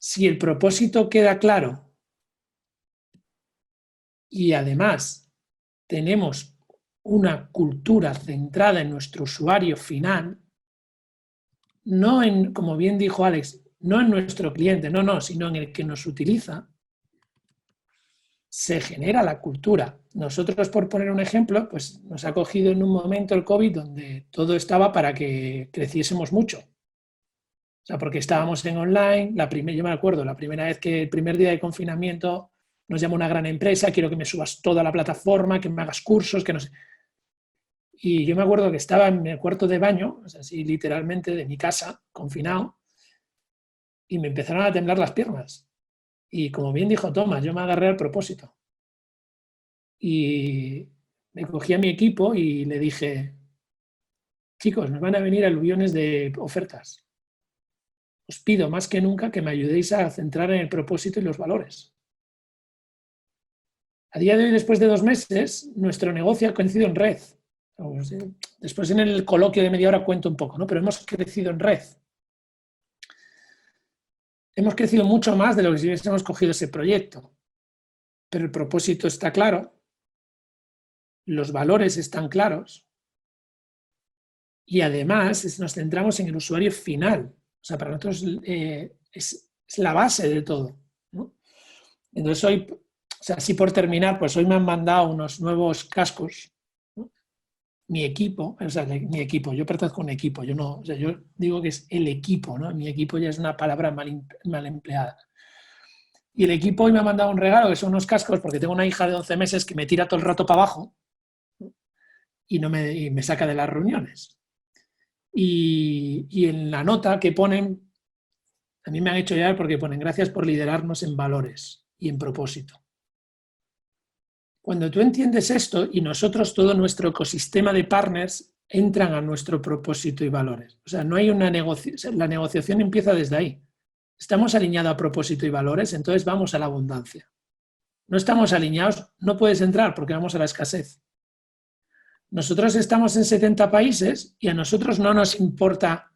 si el propósito queda claro y además tenemos una cultura centrada en nuestro usuario final, no en, como bien dijo Alex, no en nuestro cliente, no, sino en el que nos utiliza, se genera la cultura. Nosotros, por poner un ejemplo, pues nos ha cogido en un momento el COVID donde todo estaba para que creciésemos mucho. O sea, porque estábamos en online, yo me acuerdo, la primera vez que el primer día de confinamiento nos llama una gran empresa, quiero que me subas toda la plataforma, que me hagas cursos, que no sé. Y yo me acuerdo que estaba en el cuarto de baño, o sea, así literalmente de mi casa, confinado, y me empezaron a temblar las piernas. Y como bien dijo Tomás, yo me agarré al propósito. Y me cogí a mi equipo y le dije, chicos, nos van a venir aluviones de ofertas. Os pido más que nunca que me ayudéis a centrar en el propósito y los valores. A día de hoy, después de 2 meses, nuestro negocio ha crecido en red. Después en el coloquio de media hora cuento un poco, ¿no? Pero hemos crecido en red. Hemos crecido mucho más de lo que si hubiésemos cogido ese proyecto. Pero el propósito está claro, los valores están claros y además nos centramos en el usuario final. O sea, para nosotros es la base de todo, ¿no? Entonces hoy, o sea, así por terminar, pues hoy me han mandado unos nuevos cascos, ¿no? Mi equipo, yo pertenezco a un equipo, yo no, o sea, yo digo que es el equipo, ¿no? Mi equipo ya es una palabra mal empleada. Y el equipo hoy me ha mandado un regalo, que son unos cascos, porque tengo una hija de 11 meses que me tira todo el rato para abajo, ¿no? y me saca de las reuniones. Y en la nota que ponen, a mí me han hecho ya porque ponen gracias por liderarnos en valores y en propósito. Cuando tú entiendes esto y nosotros, todo nuestro ecosistema de partners entran a nuestro propósito y valores. O sea, no hay una negociación, la negociación empieza desde ahí. Estamos alineados a propósito y valores, entonces vamos a la abundancia. No estamos alineados, no puedes entrar porque vamos a la escasez. Nosotros estamos en 70 países y a nosotros no nos importa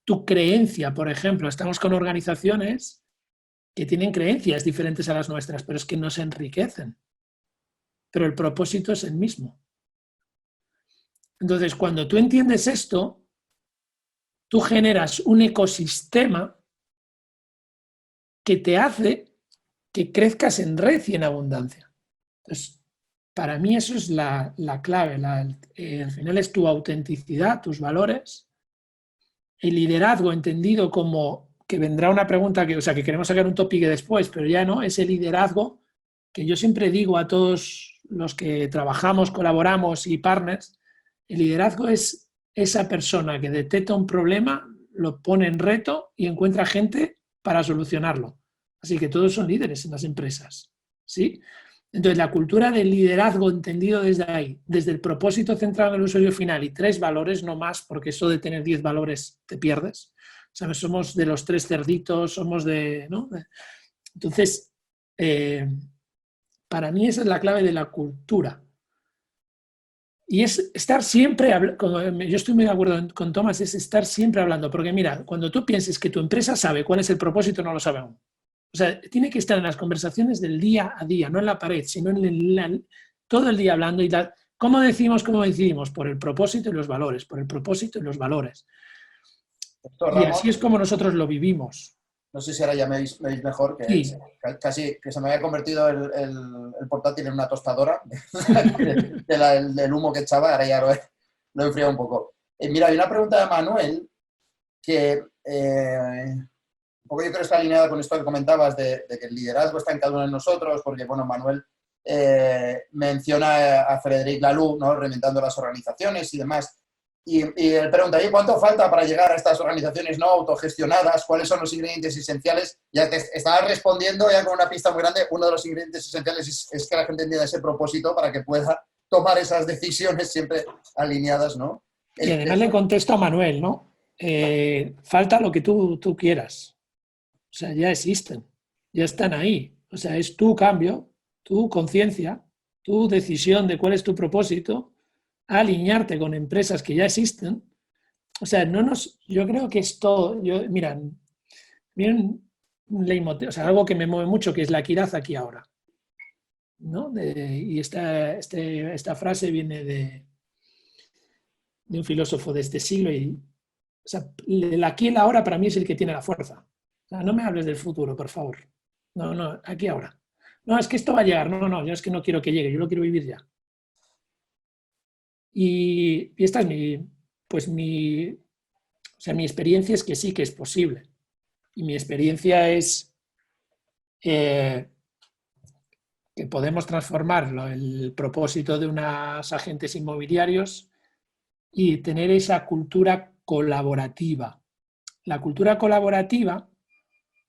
tu creencia, por ejemplo. Estamos con organizaciones que tienen creencias diferentes a las nuestras, pero es que nos enriquecen. Pero el propósito es el mismo. Entonces, cuando tú entiendes esto, tú generas un ecosistema que te hace que crezcas en red y en abundancia. Entonces, para mí eso es la clave. Al final es tu autenticidad, tus valores, el liderazgo entendido como, que vendrá una pregunta, que queremos sacar un tópico después, pero ya no, ese liderazgo que yo siempre digo a todos los que trabajamos, colaboramos y partners, el liderazgo es esa persona que detecta un problema, lo pone en reto y encuentra gente para solucionarlo. Así que todos son líderes en las empresas, ¿sí? Entonces, la cultura del liderazgo entendido desde ahí, desde el propósito centrado en el usuario final y 3 valores, no más, porque eso de tener 10 valores te pierdes. ¿Sabes? Somos de los 3 cerditos, somos de... ¿no? Entonces, para mí esa es la clave de la cultura. Y es estar siempre, yo estoy muy de acuerdo con Tomás, es estar siempre hablando, porque mira, cuando tú pienses que tu empresa sabe cuál es el propósito, no lo sabe aún. O sea, tiene que estar en las conversaciones del día a día, no en la pared, sino todo el día hablando. ¿Cómo decidimos? Por el propósito y los valores, por el propósito y los valores. Y así es como nosotros lo vivimos. No sé si ahora ya me veis mejor, que sí. Casi que se me había convertido el portátil en una tostadora del humo que echaba, ahora ya lo he enfriado un poco. Mira, hay una pregunta de Manuel que un poco yo creo que está alineada con esto que comentabas de que el liderazgo está en cada uno de nosotros, porque bueno, Manuel menciona a Frédéric Laloux, ¿no? Reinventando las organizaciones y demás. Y él pregunta, ¿y cuánto falta para llegar a estas organizaciones no autogestionadas? ¿Cuáles son los ingredientes esenciales? Ya te estaba respondiendo ya con una pista muy grande. Uno de los ingredientes esenciales es que la gente entienda ese propósito para que pueda tomar esas decisiones siempre alineadas, ¿no? Y además le contesto a Manuel, ¿no? Falta lo que tú quieras. O sea, ya existen, ya están ahí. O sea, es tu cambio, tu conciencia, tu decisión de cuál es tu propósito, alinearte con empresas que ya existen. O sea, yo creo que esto, mira, miren un leitmotiv, o sea, algo que me mueve mucho, que es la equidad aquí ahora, ¿no? Y esta frase viene de un filósofo de este siglo y, o sea, el aquí y el ahora para mí es el que tiene la fuerza. O sea, no me hables del futuro, por favor. No, aquí ahora. No, es que esto va a llegar. No, yo es que no quiero que llegue, yo lo quiero vivir ya. Y esta es mi experiencia es que sí que es posible. Y mi experiencia es que podemos transformarlo, el propósito de unos agentes inmobiliarios y tener esa cultura colaborativa. La cultura colaborativa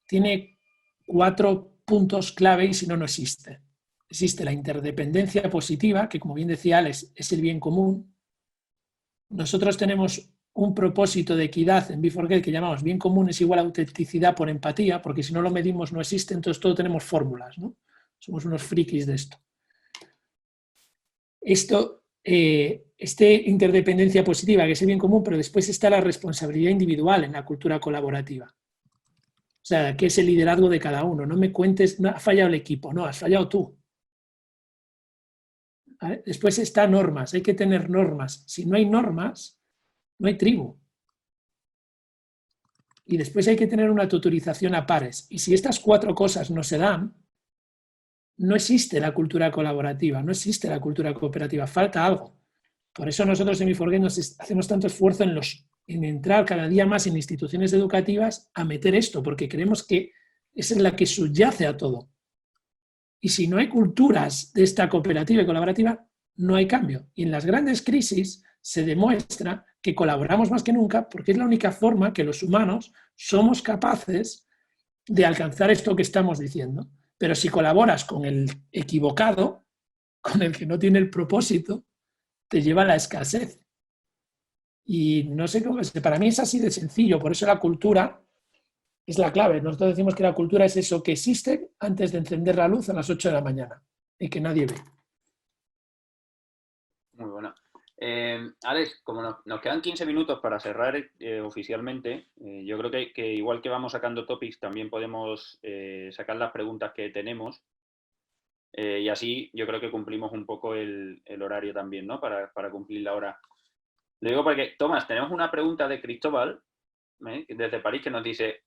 tiene 4 puntos clave y si no, no existe. Existe la interdependencia positiva, que como bien decía Alex, es el bien común. Nosotros tenemos un propósito de equidad en Be4Get que llamamos bien común es igual a autenticidad por empatía, porque si no lo medimos no existe, entonces todo tenemos fórmulas, ¿no? Somos unos frikis de esto. Interdependencia positiva, que es el bien común, pero después está la responsabilidad individual en la cultura colaborativa. O sea, que es el liderazgo de cada uno. No me cuentes, no, ha fallado el equipo, no, has fallado tú. ¿Vale? Después está normas, hay que tener normas. Si no hay normas, no hay tribu. Y después hay que tener una tutorización a pares. Y si estas 4 cosas no se dan, no existe la cultura colaborativa, no existe la cultura cooperativa, falta algo. Por eso nosotros en Be4Get hacemos tanto esfuerzo en entrar cada día más en instituciones educativas a meter esto, porque creemos que esa es la que subyace a todo. Y si no hay culturas de esta cooperativa y colaborativa, no hay cambio. Y en las grandes crisis se demuestra que colaboramos más que nunca porque es la única forma que los humanos somos capaces de alcanzar esto que estamos diciendo. Pero si colaboras con el equivocado, con el que no tiene el propósito, te lleva a la escasez. Y no sé cómo es, para mí es así de sencillo, por eso la cultura es la clave. Nosotros decimos que la cultura es eso que existe antes de encender la luz a las 8 de la mañana y que nadie ve. Muy buena. Alex, como nos quedan 15 minutos para cerrar oficialmente, yo creo que igual que vamos sacando topics, también podemos sacar las preguntas que tenemos y así yo creo que cumplimos un poco el horario también, ¿no? Para cumplir la hora. Lo digo porque, Tomás, tenemos una pregunta de Cristóbal, desde París, que nos dice: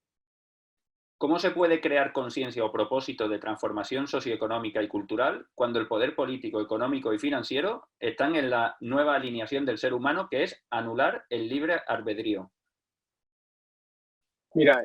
¿cómo se puede crear conciencia o propósito de transformación socioeconómica y cultural cuando el poder político, económico y financiero están en la nueva alineación del ser humano, que es anular el libre albedrío? Mira,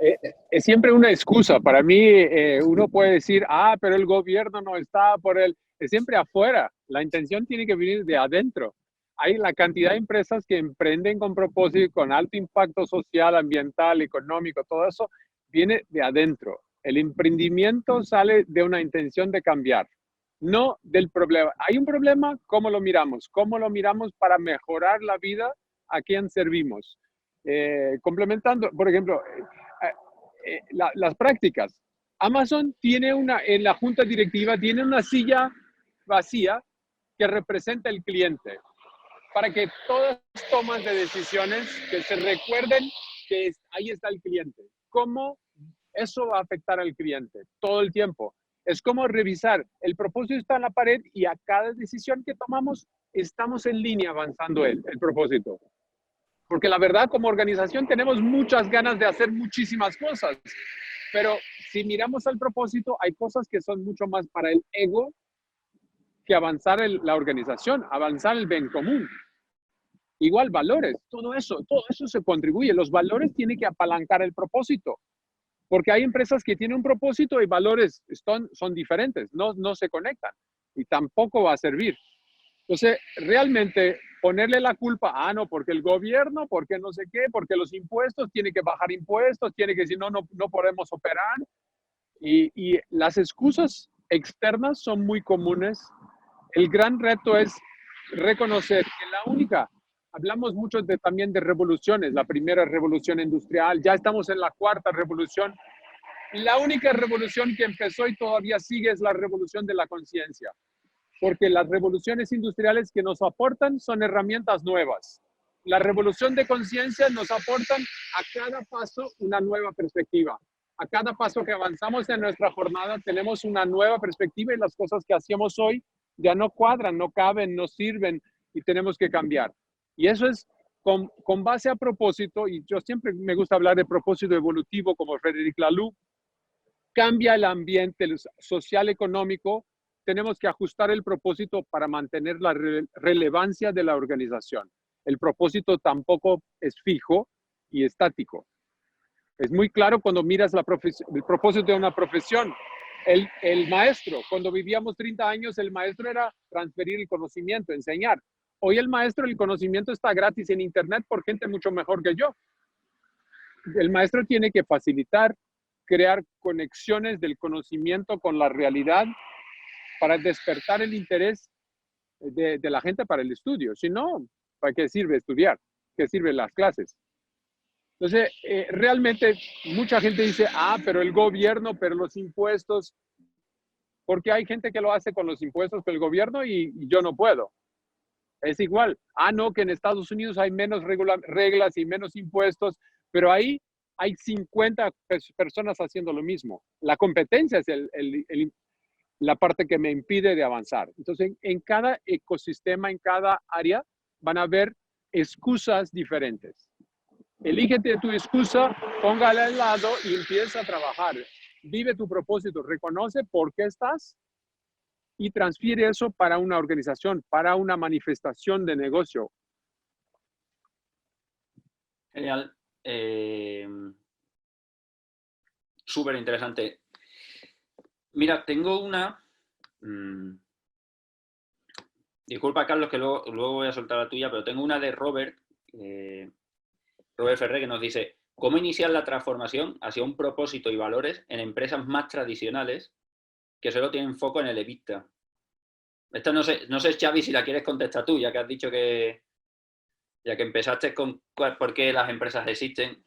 es siempre una excusa. Para mí, uno puede decir, pero el gobierno no está por él. Es siempre afuera. La intención tiene que venir de adentro. Hay la cantidad de empresas que emprenden con propósito, con alto impacto social, ambiental, económico, todo eso viene de adentro. El emprendimiento sale de una intención de cambiar, no del problema. Hay un problema, ¿cómo lo miramos? ¿Cómo lo miramos para mejorar la vida a quien servimos? Complementando, por ejemplo, las prácticas. Amazon tiene en la junta directiva, tiene una silla vacía que representa el cliente, para que todas las tomas de decisiones que se recuerden que ahí está el cliente. ¿Cómo eso va a afectar al cliente todo el tiempo? Es como revisar, el propósito está en la pared y a cada decisión que tomamos estamos en línea avanzando el propósito. Porque la verdad, como organización tenemos muchas ganas de hacer muchísimas cosas, pero si miramos al propósito, hay cosas que son mucho más para el ego que avanzar la organización, avanzar el bien común. Igual valores, todo eso se contribuye. Los valores tienen que apalancar el propósito, porque hay empresas que tienen un propósito y valores son diferentes, no se conectan y tampoco va a servir. Entonces, realmente ponerle la culpa, no, porque el gobierno, porque no sé qué, porque los impuestos, tiene que bajar impuestos, tiene que decir, no podemos operar. Y las excusas externas son muy comunes. El gran reto es reconocer que la única, hablamos mucho también de revoluciones, la primera revolución industrial, ya estamos en la cuarta revolución. La única revolución que empezó y todavía sigue es la revolución de la conciencia, porque las revoluciones industriales que nos aportan son herramientas nuevas. La revolución de conciencia nos aportan a cada paso una nueva perspectiva. A cada paso que avanzamos en nuestra jornada tenemos una nueva perspectiva y las cosas que hacemos hoy ya no cuadran, no caben, no sirven y tenemos que cambiar. Y eso es con base a propósito, y yo siempre me gusta hablar de propósito evolutivo como Frédéric Laloux. Cambia el ambiente social económico, tenemos que ajustar el propósito para mantener la relevancia de la organización. El propósito tampoco es fijo y estático. Es muy claro cuando miras el propósito de una profesión. El maestro, cuando vivíamos 30 años, el maestro era transferir el conocimiento, enseñar. Hoy el maestro, el conocimiento está gratis en Internet por gente mucho mejor que yo. El maestro tiene que facilitar, crear conexiones del conocimiento con la realidad para despertar el interés de la gente para el estudio. Si no, ¿para qué sirve estudiar? ¿Qué sirven las clases? Entonces, realmente mucha gente dice, pero el gobierno, pero los impuestos, porque hay gente que lo hace con los impuestos con el gobierno y yo no puedo. Es igual. No, que en Estados Unidos hay menos reglas y menos impuestos, pero ahí hay 50 personas haciendo lo mismo. La competencia es la parte que me impide de avanzar. Entonces, en cada ecosistema, en cada área, van a haber excusas diferentes. Elígete tu excusa, póngala al lado y empieza a trabajar. Vive tu propósito, reconoce por qué estás y transfiere eso para una organización, para una manifestación de negocio. Genial. Súper interesante. Mira, tengo una... disculpa, Carlos, que luego voy a soltar la tuya, pero tengo una de Robert Ferrer, que nos dice: ¿cómo iniciar la transformación hacia un propósito y valores en empresas más tradicionales que solo tienen foco en el EBITDA? Esto no sé, Xavi, si la quieres contestar tú, ya que has dicho que empezaste con por qué las empresas existen.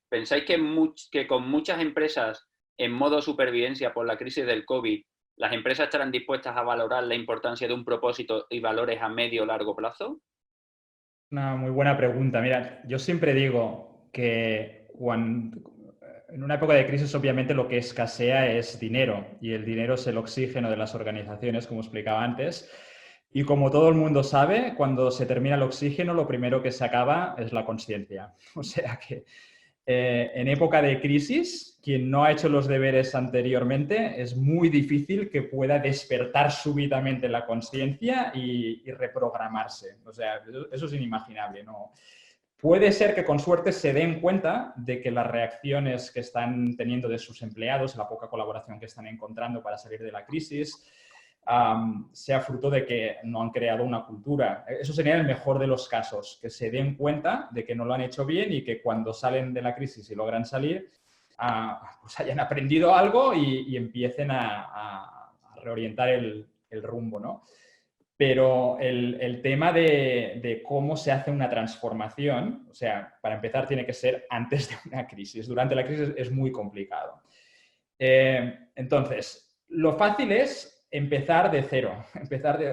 ¿Pensáis que con muchas empresas en modo supervivencia por la crisis del COVID, las empresas estarán dispuestas a valorar la importancia de un propósito y valores a medio o largo plazo? Una muy buena pregunta. Mira, yo siempre digo que en una época de crisis, obviamente, lo que escasea es dinero, y el dinero es el oxígeno de las organizaciones, como explicaba antes. Y como todo el mundo sabe, cuando se termina el oxígeno, lo primero que se acaba es la consciencia. O sea que en época de crisis, quien no ha hecho los deberes anteriormente, es muy difícil que pueda despertar súbitamente la consciencia y reprogramarse. O sea, eso es inimaginable, ¿no? Puede ser que con suerte se den cuenta de que las reacciones que están teniendo de sus empleados, la poca colaboración que están encontrando para salir de la crisis, sea fruto de que no han creado una cultura. Eso sería el mejor de los casos, que se den cuenta de que no lo han hecho bien y que cuando salen de la crisis y logran salir, pues hayan aprendido algo y empiecen a reorientar el rumbo, ¿no? Pero el tema de cómo se hace una transformación, o sea, para empezar tiene que ser antes de una crisis. Durante la crisis es muy complicado. Entonces, lo fácil es empezar de cero.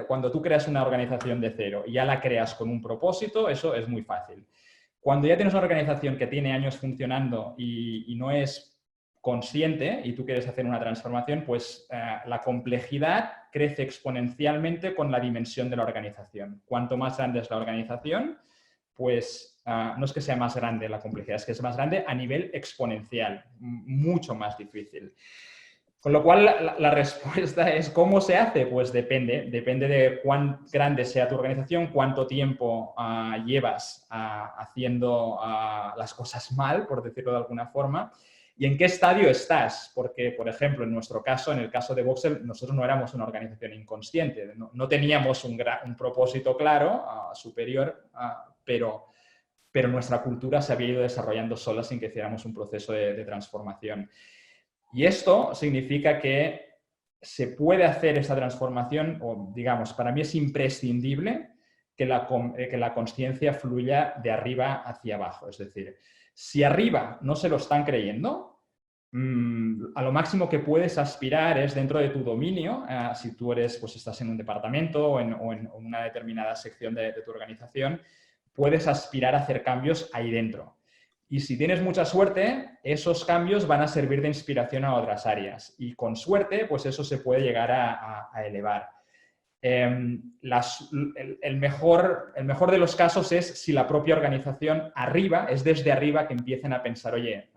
Cuando tú creas una organización de cero y ya la creas con un propósito, eso es muy fácil. Cuando ya tienes una organización que tiene años funcionando y no es consciente y tú quieres hacer una transformación, pues la complejidad crece exponencialmente con la dimensión de la organización. Cuanto más grande es la organización, pues no es que sea más grande la complejidad, es que es más grande a nivel exponencial, mucho más difícil. Con lo cual, la respuesta es ¿cómo se hace? Pues depende de cuán grande sea tu organización, cuánto tiempo llevas haciendo las cosas mal, por decirlo de alguna forma, ¿Y en qué estadio estás? Porque, por ejemplo, en nuestro caso, en el caso de Voxel, nosotros no éramos una organización inconsciente, no teníamos un propósito claro, superior, pero nuestra cultura se había ido desarrollando sola sin que hiciéramos un proceso de transformación. Y esto significa que se puede hacer esa transformación, o digamos, para mí es imprescindible que la consciencia fluya de arriba hacia abajo. Es decir, si arriba no se lo están creyendo, a lo máximo que puedes aspirar es dentro de tu dominio, si tú pues estás en un departamento o en una determinada sección de tu organización, puedes aspirar a hacer cambios ahí dentro. Y si tienes mucha suerte, esos cambios van a servir de inspiración a otras áreas. Y con suerte, pues eso se puede llegar a elevar. El mejor de los casos es si la propia organización arriba, es desde arriba que empiecen a pensar, oye,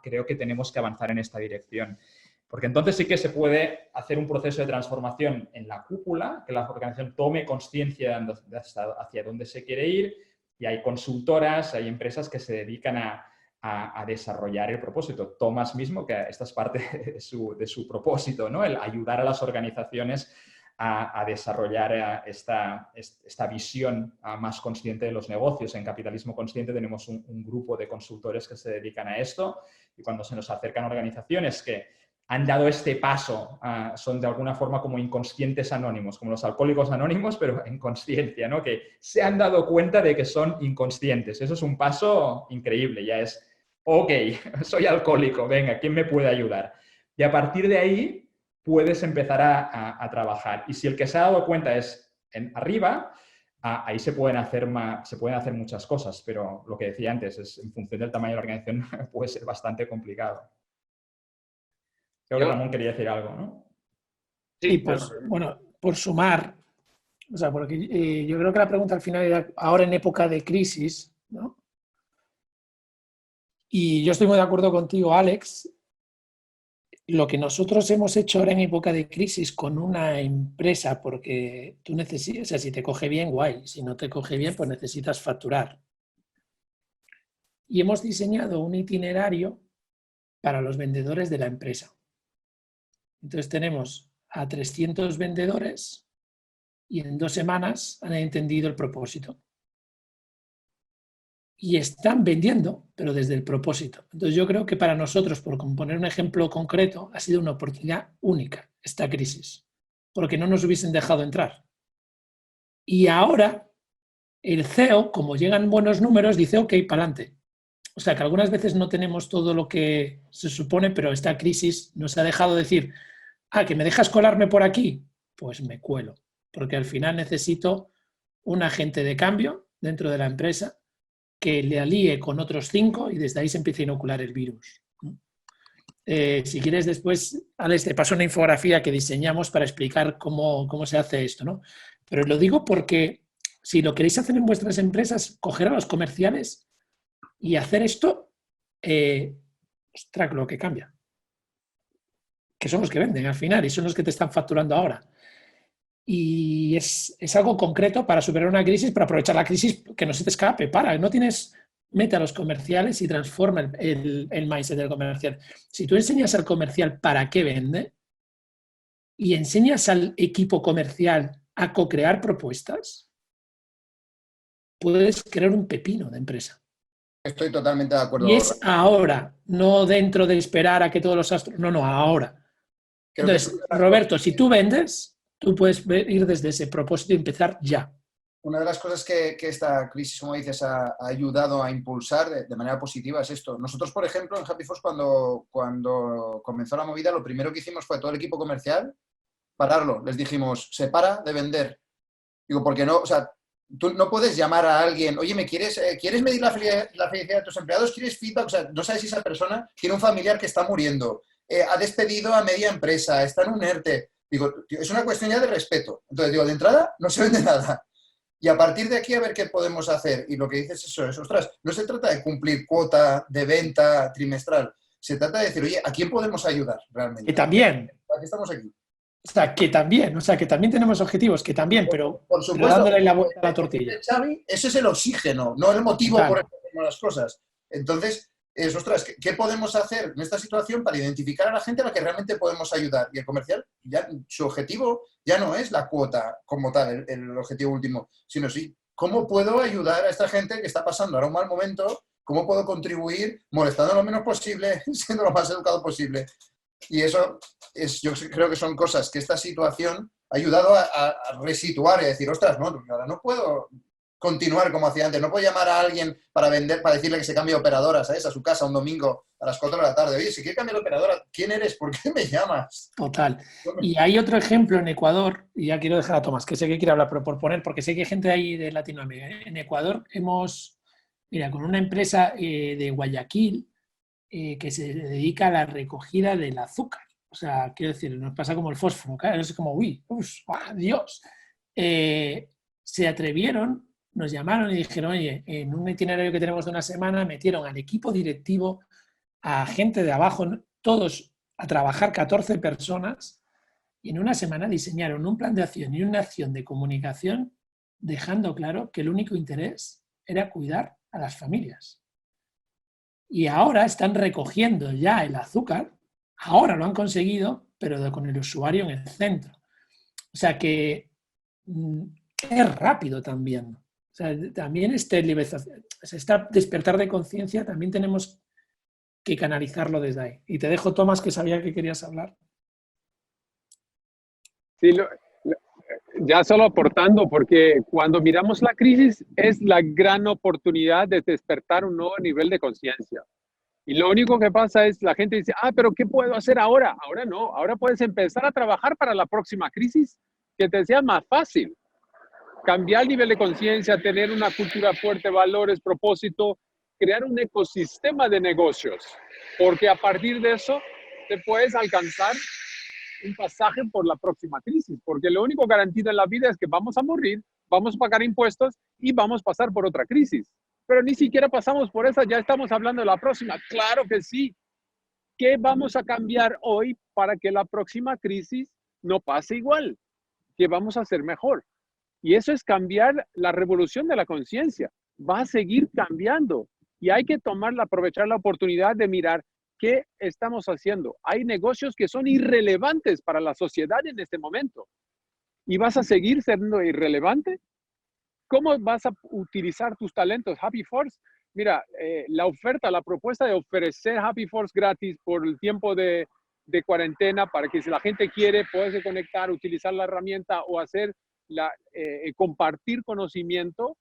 creo que tenemos que avanzar en esta dirección. Porque entonces sí que se puede hacer un proceso de transformación en la cúpula, que la organización tome conciencia de hacia dónde se quiere ir, y hay consultoras, hay empresas que se dedican a desarrollar el propósito. Thomas mismo, que esta es parte de su propósito, ¿no? El ayudar a las organizaciones a desarrollar esta visión más consciente de los negocios. En Capitalismo Consciente tenemos un grupo de consultores que se dedican a esto, y cuando se nos acercan organizaciones que han dado este paso, son de alguna forma como inconscientes anónimos, como los alcohólicos anónimos, pero en conciencia, ¿no? Que se han dado cuenta de que son inconscientes. Eso es un paso increíble, ya es, ok, soy alcohólico, venga, ¿quién me puede ayudar? Y a partir de ahí puedes empezar a trabajar. Y si el que se ha dado cuenta es arriba, ahí se pueden hacer muchas cosas, pero lo que decía antes, es en función del tamaño de la organización puede ser bastante complicado. Creo que Ramón quería decir algo, ¿no? Sí, pues, bueno, por sumar, o sea, porque yo creo que la pregunta al final era ahora en época de crisis, ¿no? Y yo estoy muy de acuerdo contigo, Alex. Lo que nosotros hemos hecho ahora en época de crisis con una empresa, porque tú necesitas, o sea, si te coge bien, guay, si no te coge bien, pues necesitas facturar. Y hemos diseñado un itinerario para los vendedores de la empresa. Entonces tenemos a 300 vendedores y en 2 semanas han entendido el propósito. Y están vendiendo, pero desde el propósito. Entonces yo creo que para nosotros, por poner un ejemplo concreto, ha sido una oportunidad única esta crisis, porque no nos hubiesen dejado entrar. Y ahora el CEO, como llegan buenos números, dice, ok, para adelante. O sea que algunas veces no tenemos todo lo que se supone, pero esta crisis nos ha dejado decir, ¿que me dejas colarme por aquí? Pues me cuelo, porque al final necesito un agente de cambio dentro de la empresa que le alíe con otros 5 y desde ahí se empieza a inocular el virus. Si quieres después, Alex, te paso una infografía que diseñamos para explicar cómo se hace esto, ¿no? Pero lo digo porque si lo queréis hacer en vuestras empresas, coger a los comerciales y hacer esto, ostras, lo que cambia. Que son los que venden al final y son los que te están facturando ahora. Y es algo concreto para superar una crisis, para aprovechar la crisis, que no se te escape. Mete a los comerciales y transforma el mindset del comercial. Si tú enseñas al comercial para qué vende y enseñas al equipo comercial a co-crear propuestas, puedes crear un pepino de empresa. Estoy totalmente de acuerdo. Y es ahora, no dentro de esperar a que todos los astros... No, ahora. Entonces, Roberto, si tú vendes, tú puedes ir desde ese propósito y empezar ya. Una de las cosas que esta crisis, como dices, ha ayudado a impulsar de manera positiva es esto. Nosotros, por ejemplo, en Happy Force, cuando comenzó la movida, lo primero que hicimos fue todo el equipo comercial pararlo. Les dijimos, se para de vender. Digo, porque no, o sea, tú no puedes llamar a alguien, oye, ¿quieres medir la felicidad de tus empleados? ¿Quieres feedback? O sea, no sabes si esa persona tiene un familiar que está muriendo, ha despedido a media empresa, está en un ERTE. Digo, tío, es una cuestión ya de respeto. Entonces, digo, de entrada no se vende nada. Y a partir de aquí a ver qué podemos hacer. Y lo que dices eso es, ostras, no se trata de cumplir cuota de venta trimestral. Se trata de decir, oye, ¿a quién podemos ayudar realmente? Que también. ¿Para qué estamos aquí? O sea, que también tenemos objetivos, que también, pero por supuesto, dándole la vuelta a la tortilla. Xavi, ese es el oxígeno, no el motivo por el que hacemos las cosas. Entonces, es, ostras, ¿qué podemos hacer en esta situación para identificar a la gente a la que realmente podemos ayudar? Y el comercial, ya, su objetivo ya no es la cuota como tal, el objetivo último, sino sí, ¿cómo puedo ayudar a esta gente que está pasando ahora un mal momento? ¿Cómo puedo contribuir molestando lo menos posible, siendo lo más educado posible? Y eso yo creo que son cosas que esta situación ha ayudado a resituar y a decir, ostras, no, ahora no puedo continuar como hacía antes. No puedo llamar a alguien para decirle que se cambie de operadora, ¿sabes? A su casa un domingo a las 4 de la tarde. Oye, si quieres cambiar de operadora, ¿quién eres? ¿Por qué me llamas? Total. Y hay otro ejemplo en Ecuador, y ya quiero dejar a Tomás, que sé que quiere hablar, pero por poner, porque sé que hay gente ahí de Latinoamérica. En Ecuador mira, con una empresa de Guayaquil que se dedica a la recogida del azúcar. O sea, quiero decir, nos pasa como el fósforo, claro, es como, Dios. Se atrevieron, nos llamaron y dijeron, oye, en un itinerario que tenemos de una semana, metieron al equipo directivo, a gente de abajo, todos a trabajar 14 personas, y en una semana diseñaron un plan de acción y una acción de comunicación dejando claro que el único interés era cuidar a las familias. Y ahora están recogiendo ya el azúcar, ahora lo han conseguido, pero con el usuario en el centro. O sea que es rápido también. O sea, también este despertar de conciencia también tenemos que canalizarlo desde ahí. Y te dejo, Tomás, que sabía que querías hablar. Sí, ya solo aportando, porque cuando miramos la crisis es la gran oportunidad de despertar un nuevo nivel de conciencia. Y lo único que pasa es la gente dice, pero ¿qué puedo hacer ahora? Ahora no, ahora puedes empezar a trabajar para la próxima crisis que te sea más fácil. Cambiar el nivel de conciencia, tener una cultura fuerte, valores, propósito, crear un ecosistema de negocios, porque a partir de eso te puedes alcanzar un pasaje por la próxima crisis, porque lo único garantido en la vida es que vamos a morir, vamos a pagar impuestos y vamos a pasar por otra crisis. Pero ni siquiera pasamos por esa, ya estamos hablando de la próxima. Claro que sí. ¿Qué vamos a cambiar hoy para que la próxima crisis no pase igual? ¿Qué vamos a hacer mejor? Y eso es cambiar la revolución de la conciencia. Va a seguir cambiando y hay que aprovechar la oportunidad de mirar qué estamos haciendo. Hay negocios que son irrelevantes para la sociedad en este momento. ¿Y vas a seguir siendo irrelevante? ¿Cómo vas a utilizar tus talentos? Happy Force, mira, la propuesta de ofrecer Happy Force gratis por el tiempo de cuarentena para que si la gente quiere, puede conectar, utilizar la herramienta o hacer compartir conocimiento,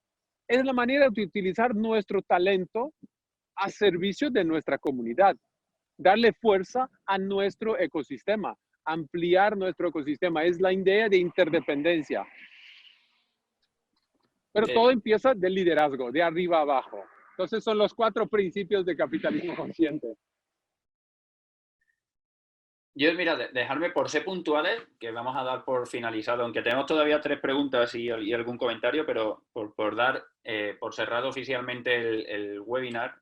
es la manera de utilizar nuestro talento a servicio de nuestra comunidad, darle fuerza a nuestro ecosistema, ampliar nuestro ecosistema. Es la idea de interdependencia. Pero todo empieza del liderazgo, de arriba a abajo. Entonces son los 4 principios de capitalismo consciente. Yo, mira, dejarme por ser puntuales, que vamos a dar por finalizado, aunque tenemos todavía 3 preguntas y algún comentario, pero por dar por cerrado oficialmente el webinar,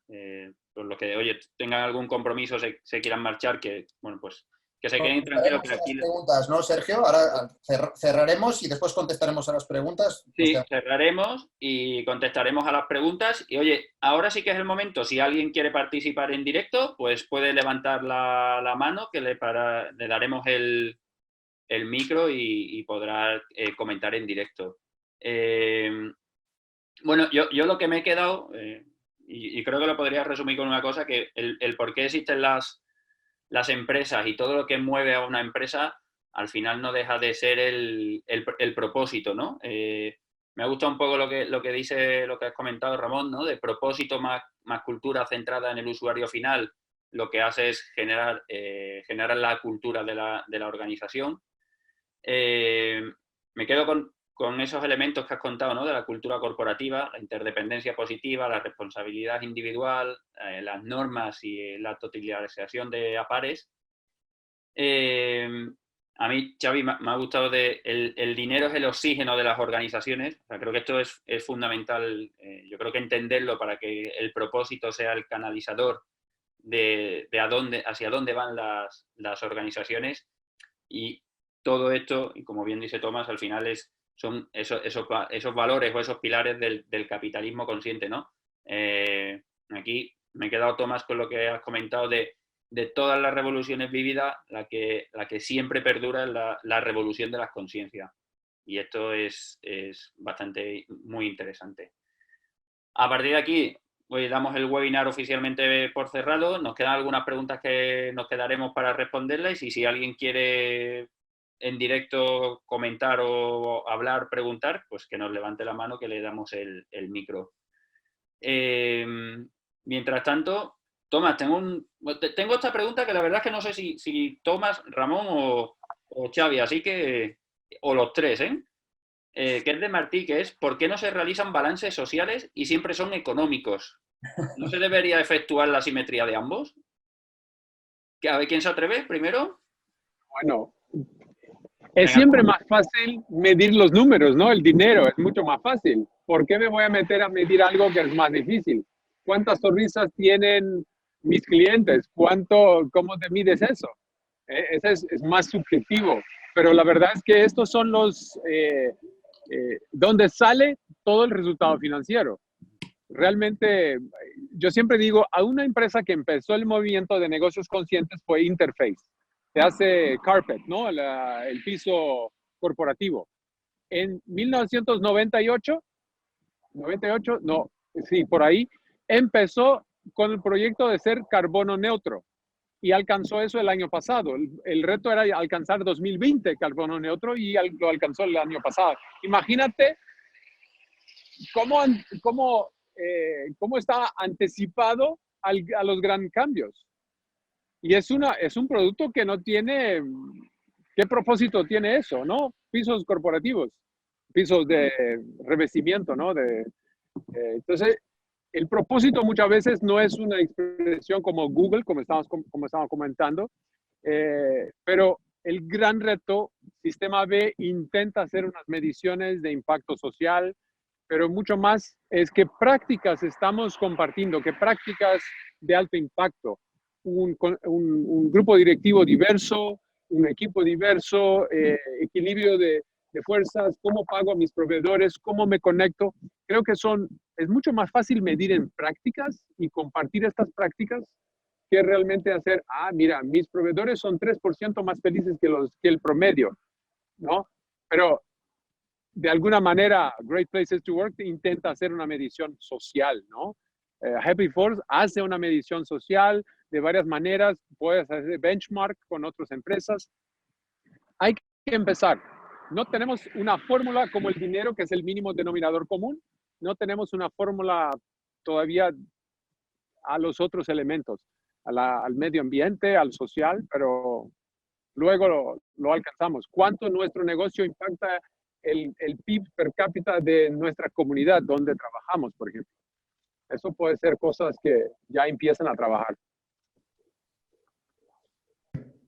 por los que, oye, tengan algún compromiso, se quieran marchar, que, bueno, pues que se queden tranquilos. Que aquí... preguntas, ¿no, Sergio? Ahora cerraremos y después contestaremos a las preguntas. Sí, cerraremos y contestaremos a las preguntas. Y oye, ahora sí que es el momento. Si alguien quiere participar en directo, pues puede levantar la mano, que le daremos el micro y podrá comentar en directo. Bueno, yo lo que me he quedado, y creo que lo podría resumir con una cosa, que el por qué existen las empresas y todo lo que mueve a una empresa, al final no deja de ser el propósito, ¿no? Me ha gustado un poco lo que dice, lo que has comentado, Ramón, ¿no? De propósito más cultura centrada en el usuario final, lo que hace es generar la cultura de la organización. Me quedo con esos elementos que has contado, ¿no? De la cultura corporativa, la interdependencia positiva, la responsabilidad individual, las normas y la totalización de a pares. A mí, Xavi, me ha gustado el dinero es el oxígeno de las organizaciones. O sea, creo que esto es fundamental. Yo creo que entenderlo para que el propósito sea el canalizador de hacia dónde van las organizaciones. Y todo esto, y como bien dice Tomás, al final son esos valores o esos pilares del capitalismo consciente, ¿no? Aquí me he quedado, Tomás, con lo que has comentado de todas las revoluciones vividas, la que siempre perdura es la revolución de las conciencias. Y esto es bastante, muy interesante. A partir de aquí, hoy damos el webinar oficialmente por cerrado. Nos quedan algunas preguntas que nos quedaremos para responderles, y si alguien quiere en directo comentar o hablar, preguntar, pues que nos levante la mano, que le damos el micro. Mientras tanto, Tomás, tengo esta pregunta que la verdad es que no sé si Tomás, Ramón o Xavi, así que, o los tres, que es de Martí, que es: ¿por qué no se realizan balances sociales y siempre son económicos? ¿No se debería efectuar la simetría de ambos? A ver, ¿quién se atreve primero? Bueno, es siempre más fácil medir los números, ¿no? El dinero es mucho más fácil. ¿Por qué me voy a meter a medir algo que es más difícil? ¿Cuántas sonrisas tienen mis clientes? ¿Cómo te mides eso? Ese es más subjetivo. Pero la verdad es que estos son los donde sale todo el resultado financiero. Realmente, yo siempre digo, a una empresa que empezó el movimiento de negocios conscientes fue Interface. Se hace carpet, ¿no? El piso corporativo. En 1998, no, sí, por ahí, empezó con el proyecto de ser carbono neutro y alcanzó eso el año pasado. El reto era alcanzar 2020 carbono neutro y lo alcanzó el año pasado. Imagínate cómo está anticipado a los grandes cambios. Y es un producto que no tiene, ¿qué propósito tiene eso, no? Pisos corporativos, pisos de revestimiento, ¿no? Entonces, el propósito muchas veces no es una expresión como Google, como estamos comentando, pero el gran reto, Sistema B intenta hacer unas mediciones de impacto social, pero mucho más es qué prácticas estamos compartiendo, qué prácticas de alto impacto. Un grupo directivo diverso, un equipo diverso, equilibrio de fuerzas, cómo pago a mis proveedores, cómo me conecto. Creo que es mucho más fácil medir en prácticas y compartir estas prácticas que realmente hacer, mira, mis proveedores son 3% más felices que el promedio, ¿no? Pero de alguna manera, Great Places to Work intenta hacer una medición social, ¿no? Happy Force hace una medición social de varias maneras, puedes hacer benchmark con otras empresas. Hay que empezar. No tenemos una fórmula como el dinero, que es el mínimo denominador común. No tenemos una fórmula todavía a los otros elementos, al medio ambiente, al social, pero luego lo alcanzamos. ¿Cuánto nuestro negocio impacta el PIB per cápita de nuestra comunidad donde trabajamos, por ejemplo? Eso puede ser cosas que ya empiezan a trabajar.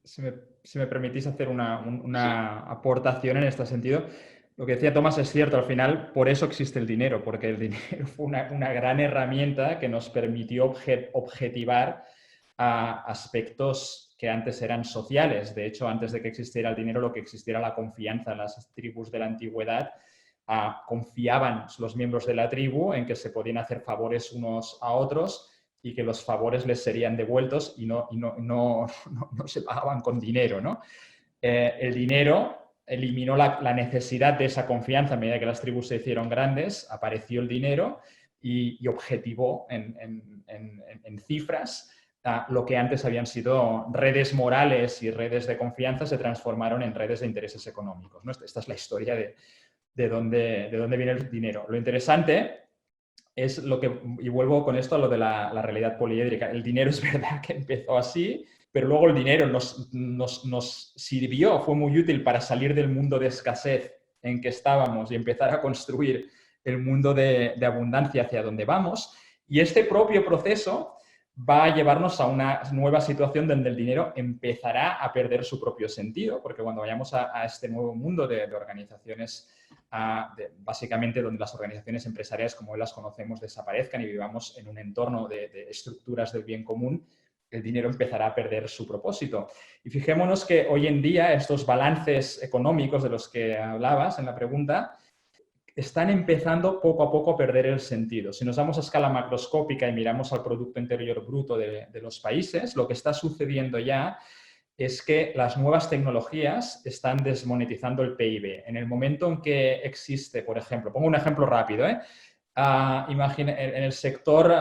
Si me permitís hacer una aportación en este sentido, lo que decía Tomás es cierto, al final por eso existe el dinero, porque el dinero fue una gran herramienta que nos permitió objetivar aspectos que antes eran sociales. De hecho, antes de que existiera el dinero, lo que existiera la confianza. Las tribus de la antigüedad confiaban los miembros de la tribu en que se podían hacer favores unos a otros y que los favores les serían devueltos y no se pagaban con dinero, ¿no? El dinero eliminó la necesidad de esa confianza a medida que las tribus se hicieron grandes, apareció el dinero y objetivó en cifras lo que antes habían sido redes morales y redes de confianza se transformaron en redes de intereses económicos, ¿no? Esta es la historia de dónde viene el dinero. Lo interesante es y vuelvo con esto a lo de la realidad poliédrica. El dinero es verdad que empezó así, pero luego el dinero nos sirvió, fue muy útil para salir del mundo de escasez en que estábamos y empezar a construir el mundo de abundancia hacia donde vamos. Y este propio proceso va a llevarnos a una nueva situación donde el dinero empezará a perder su propio sentido, porque cuando vayamos a este nuevo mundo de organizaciones, básicamente donde las organizaciones empresariales como hoy las conocemos desaparezcan y vivamos en un entorno de estructuras del bien común, el dinero empezará a perder su propósito. Y fijémonos que hoy en día estos balances económicos de los que hablabas en la pregunta están empezando poco a poco a perder el sentido. Si nos vamos a escala macroscópica y miramos al Producto Interior Bruto de los países, lo que está sucediendo ya es que las nuevas tecnologías están desmonetizando el PIB. En el momento en que existe, por ejemplo, pongo un ejemplo rápido, imagina, en el sector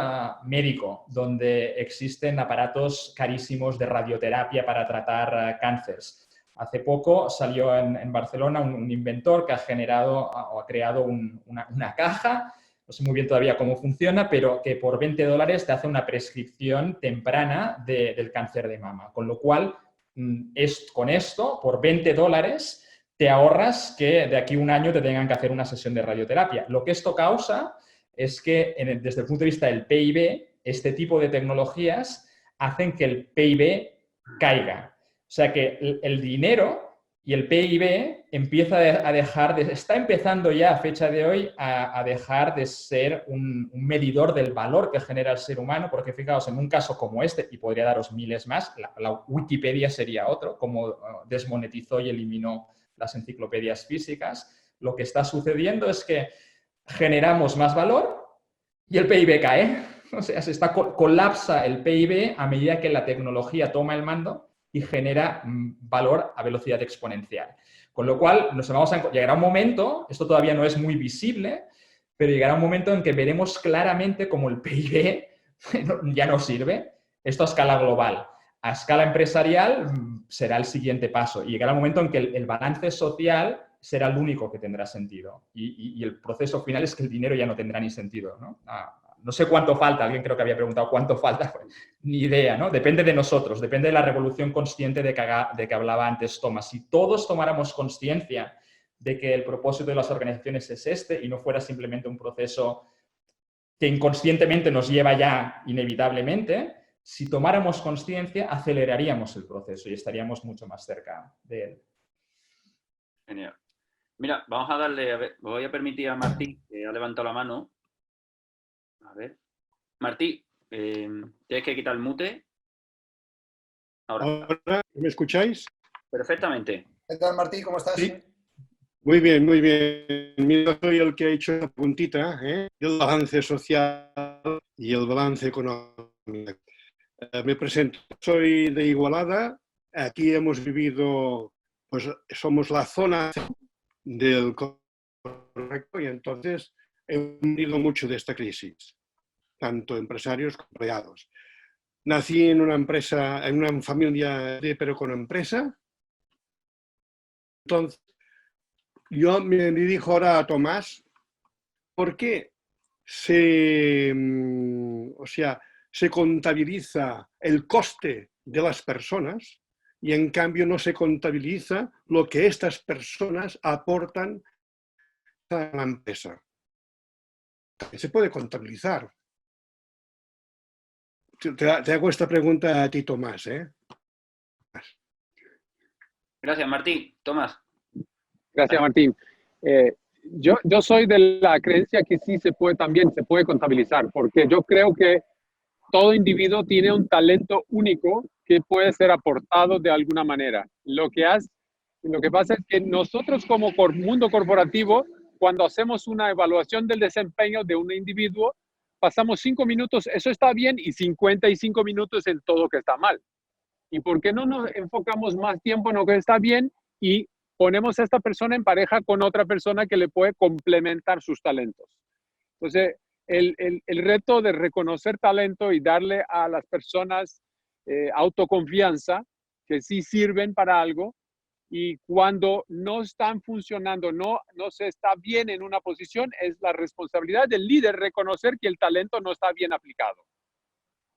médico, donde existen aparatos carísimos de radioterapia para tratar cánceres. Hace poco salió en Barcelona un inventor que ha generado o ha creado una caja, no sé muy bien todavía cómo funciona, pero que por $20 te hace una prescripción temprana del cáncer de mama. Con lo cual, con esto, por $20, te ahorras que de aquí a un año te tengan que hacer una sesión de radioterapia. Lo que esto causa es que, desde el punto de vista del PIB, este tipo de tecnologías hacen que el PIB caiga. O sea que el dinero y el PIB está empezando ya a fecha de hoy a dejar de ser un medidor del valor que genera el ser humano, porque fijaos, en un caso como este, y podría daros miles más, la Wikipedia sería otro, como desmonetizó y eliminó las enciclopedias físicas, lo que está sucediendo es que generamos más valor y el PIB cae. O sea, colapsa el PIB a medida que la tecnología toma el mando y genera valor a velocidad exponencial. Con lo cual, llegará un momento, esto todavía no es muy visible, pero llegará un momento en que veremos claramente cómo el PIB ya no sirve. Esto a escala global. A escala empresarial será el siguiente paso. Y llegará un momento en que el balance social será el único que tendrá sentido. Y el proceso final es que el dinero ya no tendrá ni sentido, ¿no? No sé cuánto falta, alguien creo que había preguntado cuánto falta, pues, ni idea, ¿no? Depende de nosotros, depende de la revolución consciente de que hablaba antes Thomas. Si todos tomáramos consciencia de que el propósito de las organizaciones es este y no fuera simplemente un proceso que inconscientemente nos lleva ya inevitablemente, si tomáramos conciencia, aceleraríamos el proceso y estaríamos mucho más cerca de él. Genial. Mira, vamos a darle, voy a permitir a Martí, que ha levantado la mano. A ver. Martí, tienes que quitar el mute. Ahora, ¿me escucháis? Perfectamente. ¿Qué tal, Martí? ¿Cómo estás? Sí. Muy bien, muy bien. Mira, soy el que ha hecho esta puntita, el balance social y el balance económico. Me presento, soy de Igualada. Aquí hemos vivido, pues somos la zona del correcto y entonces hemos vivido mucho de esta crisis, tanto empresarios como empleados. Nací en una empresa, en una familia pero con empresa. Entonces, yo me dirijo ahora a Tomás, ¿por qué se contabiliza el coste de las personas y en cambio no se contabiliza lo que estas personas aportan a la empresa? Se puede contabilizar. Te hago esta pregunta a ti, Tomás. Gracias, Martín. Tomás. Gracias, Martín. Yo soy de la creencia que sí también se puede contabilizar, porque yo creo que todo individuo tiene un talento único que puede ser aportado de alguna manera. Lo que pasa es que nosotros como mundo corporativo, cuando hacemos una evaluación del desempeño de un individuo, pasamos 5 minutos, eso está bien, y 55 minutos en todo que está mal. ¿Y por qué no nos enfocamos más tiempo en lo que está bien y ponemos a esta persona en pareja con otra persona que le puede complementar sus talentos? Entonces, el reto de reconocer talento y darle a las personas autoconfianza, que sí sirven para algo, y cuando no están funcionando, no se está bien en una posición, es la responsabilidad del líder reconocer que el talento no está bien aplicado.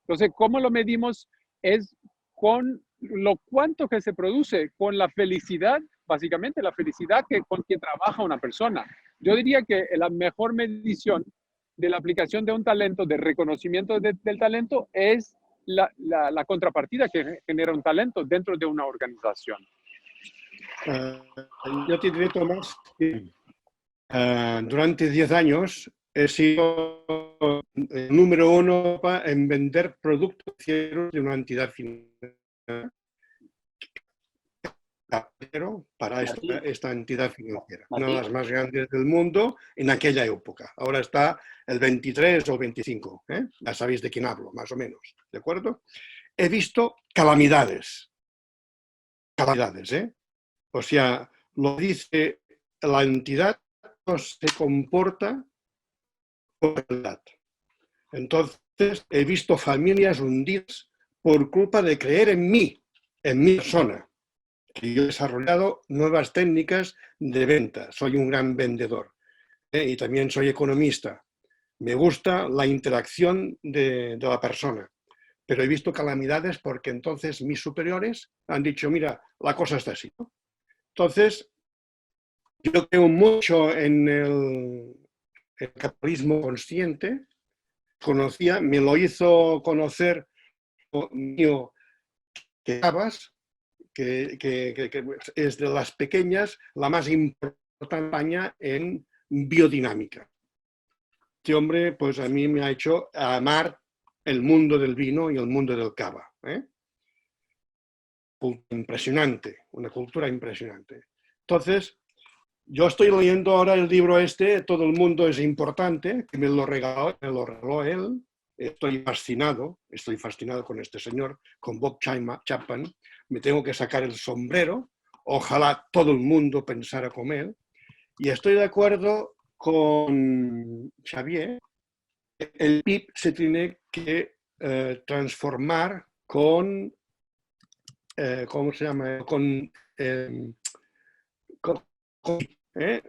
Entonces, ¿cómo lo medimos? Es con lo cuánto que se produce, con la felicidad, básicamente la felicidad con que trabaja una persona. Yo diría que la mejor medición de la aplicación de un talento, de reconocimiento del talento, es la contrapartida que genera un talento dentro de una organización. Yo te diré, Tomás, que durante 10 años he sido el número 1 en vender productos financieros de una entidad financiera. dinero para esta entidad financiera. Martín. Una de las más grandes del mundo en aquella época. Ahora está el 23 o 25. Ya sabéis de quién hablo, más o menos. ¿De acuerdo? He visto calamidades. Calamidades, O sea, lo dice la entidad, no se comporta con verdad. Entonces, he visto familias hundidas por culpa de creer en mi persona. Que yo he desarrollado nuevas técnicas de venta. Soy un gran vendedor y también soy economista. Me gusta la interacción de la persona. Pero he visto calamidades porque entonces mis superiores han dicho, mira, la cosa está así, ¿no? Entonces, yo creo mucho en el capitalismo consciente. Me lo hizo conocer mío que es de las pequeñas la más importante en España en biodinámica. Este hombre, pues a mí me ha hecho amar el mundo del vino y el mundo del cava. Impresionante, una cultura impresionante. Entonces, yo estoy leyendo ahora el libro Todo el mundo es importante, que me lo regaló él. Estoy fascinado con este señor, con Bob Chapman. Me tengo que sacar el sombrero. Ojalá todo el mundo pensara como él. Y estoy de acuerdo con Xavier. El PIB se tiene que transformar con, ¿cómo se llama?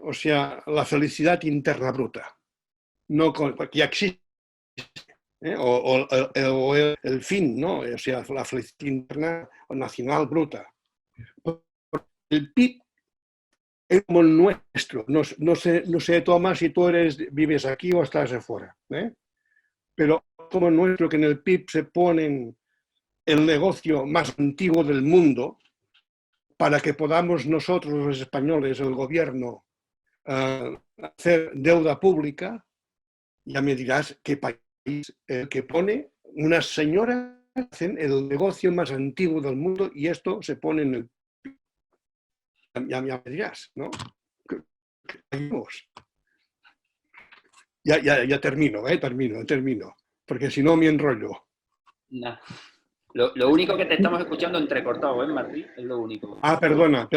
O sea, la felicidad interna bruta. No porque ya existe. O el fin, ¿no? O sea, la felicidad interna o nacional bruta. El PIB es como el nuestro. No sé, Tomás, si tú vives aquí o estás afuera. Pero como el nuestro, que en el PIB se ponen el negocio más antiguo del mundo para que podamos nosotros, los españoles, el gobierno, hacer deuda pública, ya me dirás qué país el que pone unas señoras hacen el negocio más antiguo del mundo y esto se pone en el... Ya me dirás, ¿no? Ya termino, termino, porque si no me enrollo. No. Lo único que te estamos escuchando entrecortado, Martín? Es lo único. Perdona.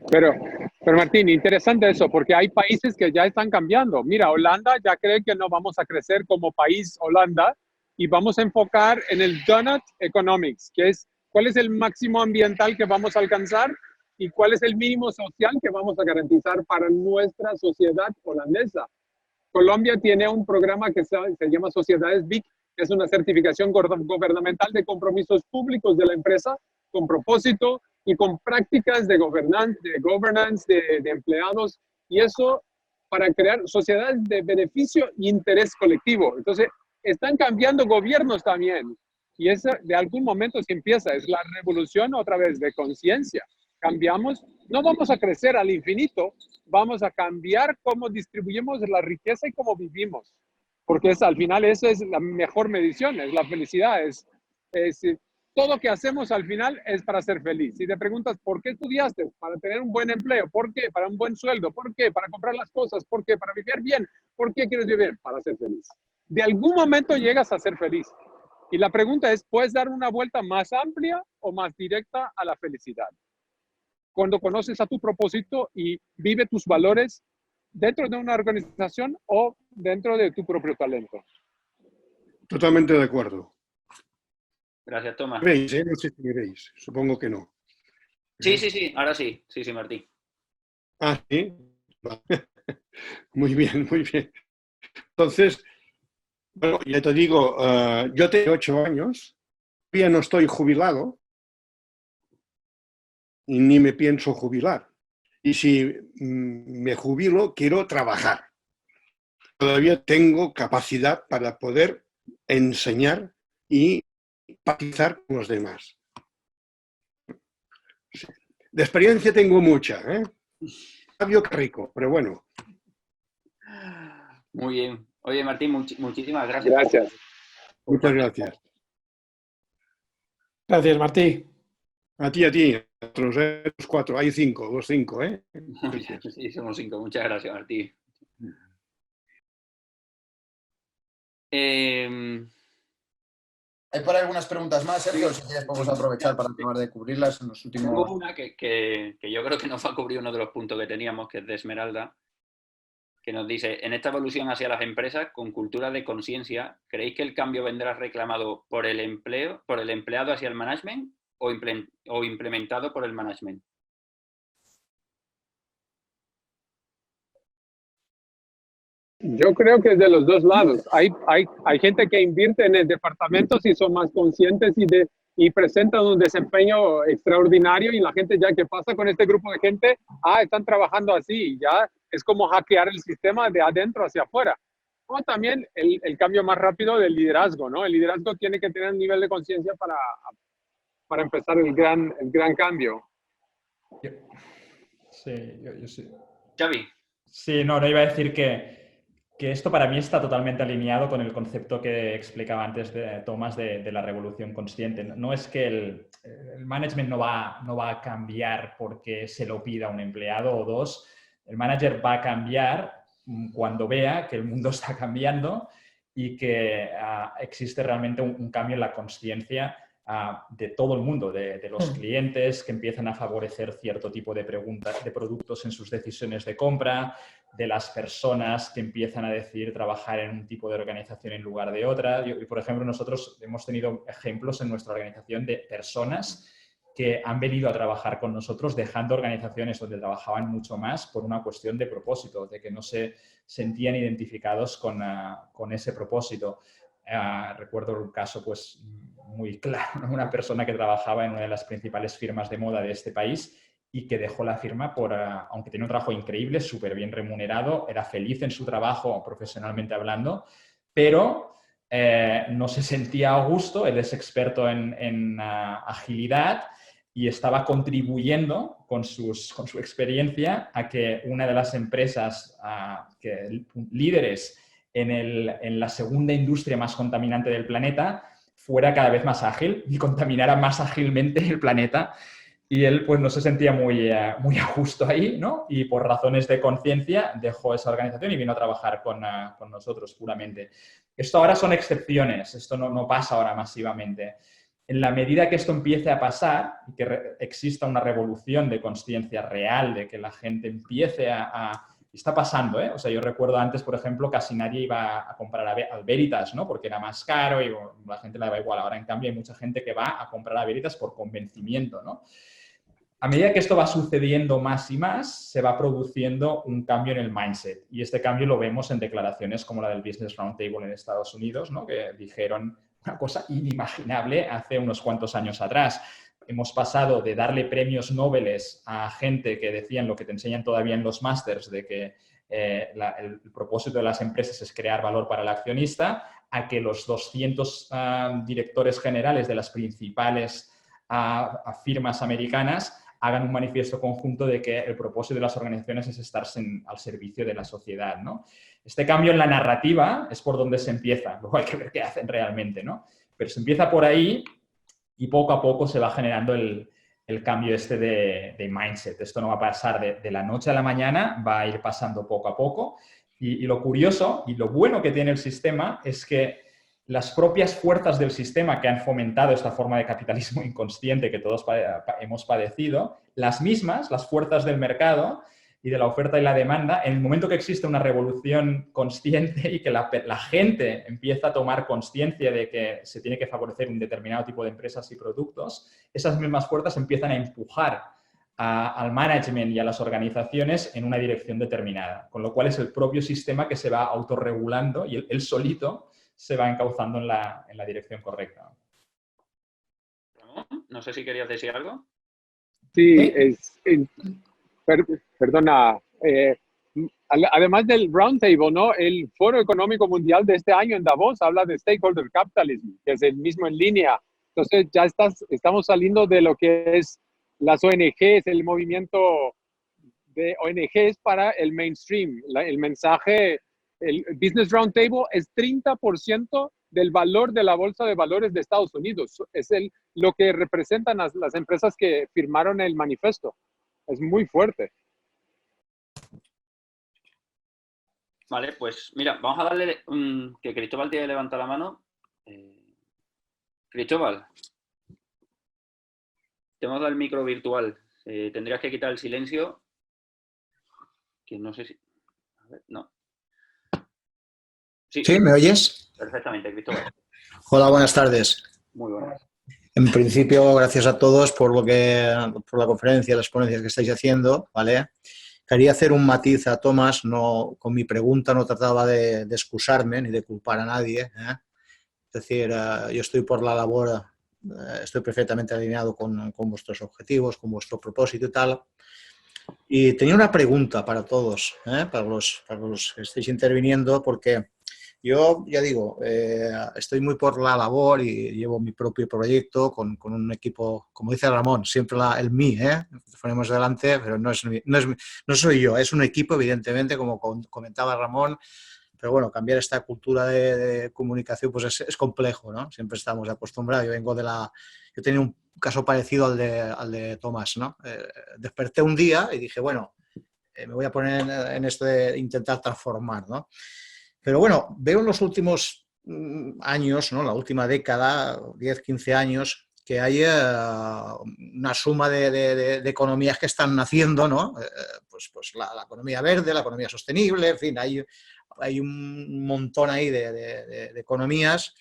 Pero Martín, interesante eso, porque hay países que ya están cambiando. Mira, Holanda ya cree que no vamos a crecer como país Holanda y vamos a enfocar en el donut economics, que es cuál es el máximo ambiental que vamos a alcanzar y cuál es el mínimo social que vamos a garantizar para nuestra sociedad holandesa. Colombia tiene un programa que se llama Sociedades BIC, que es una certificación gubernamental de compromisos públicos de la empresa con propósito y con prácticas de governance de empleados, y eso para crear sociedades de beneficio e interés colectivo. Entonces, están cambiando gobiernos también, y eso de algún momento se empieza, es la revolución otra vez de conciencia. Cambiamos, no vamos a crecer al infinito, vamos a cambiar cómo distribuimos la riqueza y cómo vivimos, porque al final esa es la mejor medición, es la felicidad, es todo lo que hacemos al final es para ser feliz. Si te preguntas, ¿por qué estudiaste? Para tener un buen empleo. ¿Por qué? Para un buen sueldo. ¿Por qué? Para comprar las cosas. ¿Por qué? Para vivir bien. ¿Por qué quieres vivir? Para ser feliz. De algún momento llegas a ser feliz. Y la pregunta es, ¿puedes dar una vuelta más amplia o más directa a la felicidad? Cuando conoces a tu propósito y vive tus valores dentro de una organización o dentro de tu propio talento. Totalmente de acuerdo. Gracias, Tomás. ¿Me veis? No sé si me veis. Supongo que no. Sí. Ahora sí. Sí, Martín. ¿Sí? Muy bien. Entonces, bueno, ya te digo, yo tengo 8 años, todavía no estoy jubilado y ni me pienso jubilar. Y si me jubilo, quiero trabajar. Todavía tengo capacidad para poder enseñar y empatizar con los demás. Sí. De experiencia tengo mucha, Sabio que rico, pero bueno. Muy bien. Oye, Martín, muchísimas gracias. Gracias. Muchas gracias. Gracias, Martí. A ti, otros, los 4, hay 5, los 5, ¿eh? Sí, somos 5, muchas gracias, Martí. Hay por ahí algunas preguntas más, Sergio, si quieres podemos aprovechar para acabar de cubrirlas en los últimos... Tengo una que yo creo que nos va a cubrir uno de los puntos que teníamos, que es de Esmeralda, que nos dice, en esta evolución hacia las empresas con cultura de conciencia, ¿creéis que el cambio vendrá reclamado por el empleado hacia el management o implementado por el management? Yo creo que es de los dos lados. Hay gente que invierte en el departamento y son más conscientes y presentan un desempeño extraordinario y la gente ya que pasa con este grupo de gente, están trabajando así, ya es como hackear el sistema de adentro hacia afuera. O también el cambio más rápido del liderazgo, ¿no? El liderazgo tiene que tener un nivel de conciencia para empezar el gran cambio. Sí, yo sí. Xavi. Sí, no iba a decir que esto para mí está totalmente alineado con el concepto que explicaba antes Tomás de la revolución consciente. No es que el management no va a cambiar porque se lo pida un empleado o dos. El manager va a cambiar cuando vea que el mundo está cambiando y que existe realmente un cambio en la consciencia de todo el mundo, de los clientes que empiezan a favorecer cierto tipo de productos en sus decisiones de compra, de las personas que empiezan a decidir trabajar en un tipo de organización en lugar de otra. Por ejemplo, nosotros hemos tenido ejemplos en nuestra organización de personas que han venido a trabajar con nosotros dejando organizaciones donde trabajaban mucho más por una cuestión de propósito, de que no se sentían identificados con ese propósito. Recuerdo un caso pues, muy claro, una persona que trabajaba en una de las principales firmas de moda de este país y que dejó la firma aunque tenía un trabajo increíble, súper bien remunerado, era feliz en su trabajo profesionalmente hablando, pero no se sentía a gusto. Él es experto en agilidad y estaba contribuyendo con su experiencia a que una de las empresas líderes en la segunda industria más contaminante del planeta fuera cada vez más ágil y contaminara más ágilmente el planeta. Y él pues no se sentía muy a gusto ahí, ¿no? Y por razones de conciencia dejó esa organización y vino a trabajar con nosotros puramente. Esto ahora son excepciones, esto no pasa ahora masivamente. En la medida que esto empiece a pasar y que exista una revolución de conciencia real, de que la gente empiece está pasando, ¿eh? O sea, yo recuerdo antes, por ejemplo, casi nadie iba a comprar al Veritas, ¿no? Porque era más caro y la gente le daba igual. Ahora, en cambio, hay mucha gente que va a comprar a Veritas por convencimiento, ¿no? A medida que esto va sucediendo más y más, se va produciendo un cambio en el mindset. Y este cambio lo vemos en declaraciones como la del Business Roundtable en Estados Unidos, ¿no? Que dijeron una cosa inimaginable hace unos cuantos años atrás. Hemos pasado de darle premios Nobel a gente que decían lo que te enseñan todavía en los másters, de que el propósito de las empresas es crear valor para el accionista, a que los 200 directores generales de las principales firmas americanas hagan un manifiesto conjunto de que el propósito de las organizaciones es estar al servicio de la sociedad, ¿no? Este cambio en la narrativa es por donde se empieza. Luego hay que ver qué hacen realmente, ¿no? Pero se empieza por ahí y poco a poco se va generando el cambio de mindset. Esto no va a pasar de la noche a la mañana, va a ir pasando poco a poco. Y lo curioso y lo bueno que tiene el sistema es que las propias fuerzas del sistema que han fomentado esta forma de capitalismo inconsciente que todos hemos padecido, las mismas, las fuerzas del mercado y de la oferta y la demanda, en el momento que existe una revolución consciente y que la gente empieza a tomar conciencia de que se tiene que favorecer un determinado tipo de empresas y productos, esas mismas fuerzas empiezan a empujar al management y a las organizaciones en una dirección determinada, con lo cual es el propio sistema que se va autorregulando y él solito se va encauzando en la dirección correcta. No sé si querías decir algo. Sí, perdona. Además del Roundtable, ¿no? El Foro Económico Mundial de este año en Davos habla de Stakeholder Capitalism, que es el mismo en línea. Entonces ya estamos saliendo de lo que es las ONGs, el movimiento de ONGs para el mainstream. El mensaje, el Business Roundtable es 30% del valor de la Bolsa de Valores de Estados Unidos. Es lo que representan las empresas que firmaron el manifiesto. Es muy fuerte. Vale, pues mira, vamos a darle que Cristóbal tiene que levantar la mano. Cristóbal, te hemos dado el micro virtual. Tendrías que quitar el silencio. Que no sé si... A ver, no. Sí, ¿me oyes? Perfectamente, Cristóbal. Hola, buenas tardes. Muy buenas. En principio, gracias a todos por la conferencia, las ponencias que estáis haciendo, ¿vale? Quería hacer un matiz a Tomás, no, con mi pregunta no trataba de excusarme ni de culpar a nadie, ¿eh? Es decir, yo estoy por la labor, estoy perfectamente alineado con vuestros objetivos, con vuestro propósito y tal. Y tenía una pregunta para todos, para los que estéis interviniendo, porque yo, ya digo, estoy muy por la labor y llevo mi propio proyecto con un equipo, como dice Ramón, siempre el mí, ponemos delante, pero no soy yo, es un equipo, evidentemente, como comentaba Ramón, pero bueno, cambiar esta cultura de comunicación pues es complejo, ¿no? Siempre estamos acostumbrados, yo tenía un caso parecido al de Tomás, ¿no? Desperté un día y dije, bueno, me voy a poner en esto de intentar transformar, ¿no? Pero bueno, veo en los últimos años, ¿no? La última década, 10, 15 años, que hay una suma de economías que están naciendo, ¿no? Pues la economía verde, la economía sostenible, en fin, hay un montón ahí de economías.